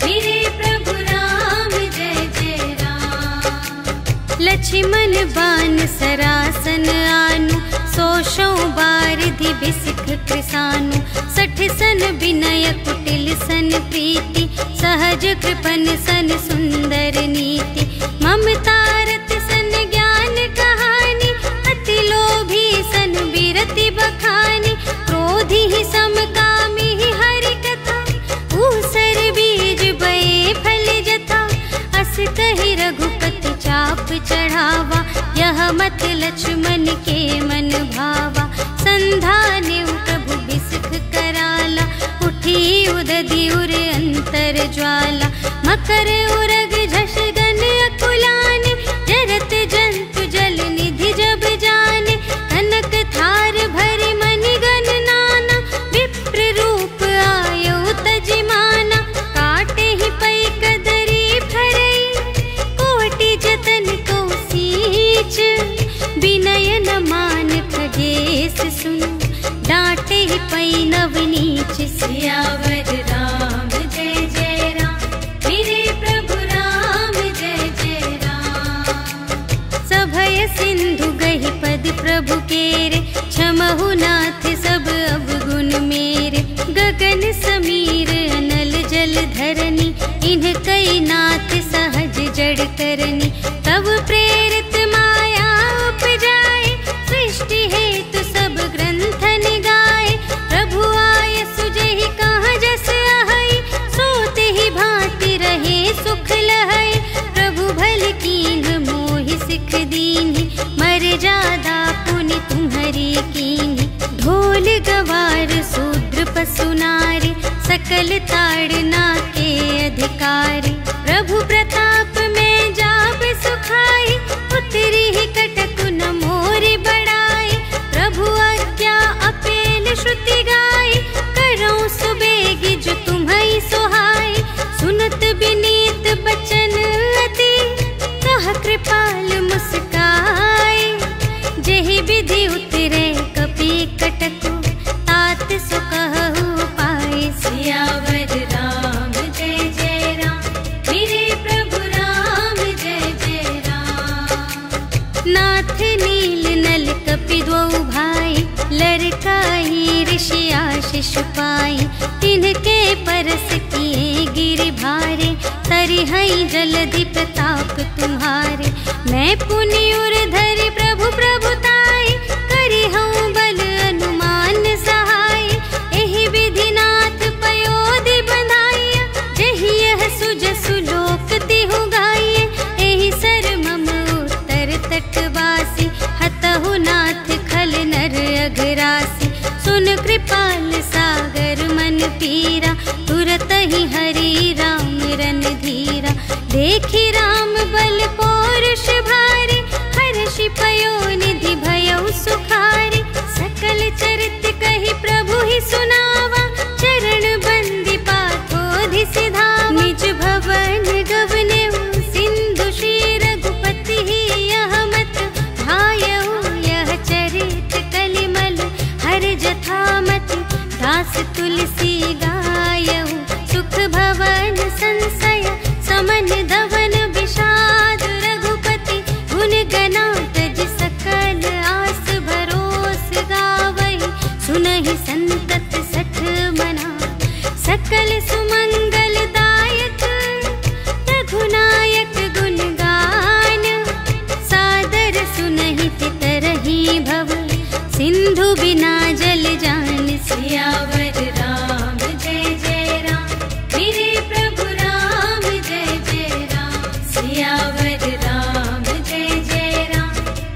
मेरे प्रभु राम जय जय राम लक्ष्मण बान सरासन आनु 100 बारिधि बिसिख कृसानु 60 सन विनय कुटिल सन प्रीति सहज कृपन सन सुंदर नीति ममता रत सन ज्ञान कहानी अति लोभी सन विरति बखानी क्रोधी ही समकामी ही हरि कथा ऊसर बीज बये फल जथा अस कहि रघुपति चाप चढ़ावा यह मत लक्ष्मण के मन भावा संधाने प्रभु बिसिख कराला उठी उदधि उर अंतर ज्वाला मकर उरग झष गन अकुलाने जरत जंतु जल निधि जब जाने कनक थार भरि मणि गण नाना विप्र रूप आयो तजिमा डांटे ही पै नवनीच सियावर राम जय जय राम, मेरे प्रभु राम जय जय राम। सभय सिंधु गहि पद प्रभु केरे, क्षमहु नाथ सब अवगुण मेरे। गगन समीर अनल जल धरनी, इन्ह कई नाथ सहज जड़ करनी। तब प्रेरित माया उपजाए, सृष्टि हेतु सब ग्रंथन गाए। प्रभु आय सुजहि कहाँ जस आहै, सोते ही भांति रहे सुख लहै। प्रभु भल कीन्ह मोहि सिख दीन्हि, मर्यादा पुनि तुम्हरी कीन्हि। ढोल गवार शूद्र पशु नारी, सकल ताड़ना के अधिकारी। प्रभु प्रताप में जाप सुखाई, उतरी ही कटक न मोरि बड़ाई। प्रभु आज्ञा अपेल श्रुति गाई, करऊं सुबेगी जो तुम्है सोहाई। सुनत विनीत बचन अति, कह कृपाल मुस्काई। जेहि विधि उतरे कपि कटकु, तात सो कहु पाई। सियावर राम जय जय राम, मेरे प्रभु राम जय जय राम। नाथ नील नल कपि द्वौ भाई, लरकाई ऋषि आशीष पाई। तिनके परस किए गिरि भारे, तरिहै जलधि प्रताप तुम्हारे। मैं पुनि उर धरि प्रभु प्रभुताई, करिहऊँ बल अनुमान सहाय। एहि विधि नाथ पयोधि बंधाइया, जहि यह सुजसु लोक तिहु गाइए। एहि सर मम उत्तर तटवासी, हतहु नाथ खल नर अघरासी। सुन कृपाल सागर मन पीरा, तुरत ही हरि राम रन धीरा। देखि राम बल पौरुष भारी, हर्षि पयोनिधि भयउ सुखारी। सकल चरित कहि प्रभु ही सुनावा, चरण बंदी पाथोधि सिधावा। निज भवन गवनेउ सिंधु श्री रघुपति ही, यह मत भायउ यह चरित कलिमल हर जथा मत। दास तुलसी गायउ, सुख भवन संशय समन धवन विषाद। रघुपति गुण गना तज सकल आस भरोस गावहि। सुनहि संतत सठ मना, सकल सुमंगल दायक। रघुनायक गुण गान, सादर सुनहि तितरहि भव। सिंधु बिना जल जान सियावर राम जय जय राम, मेरे प्रभु राम जय जय राम। सियावर राम जय जय राम,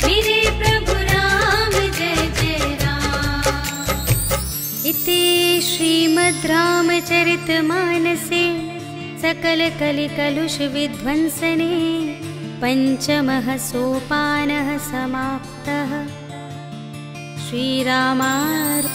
मेरे प्रभु राम जय जय राम। इति श्रीमद् रामचरितमानसे सकल कलिकलुष विध्वंसने, पंचमः सोपानः समाप्तः। श्रीरामार्पणमस्तु।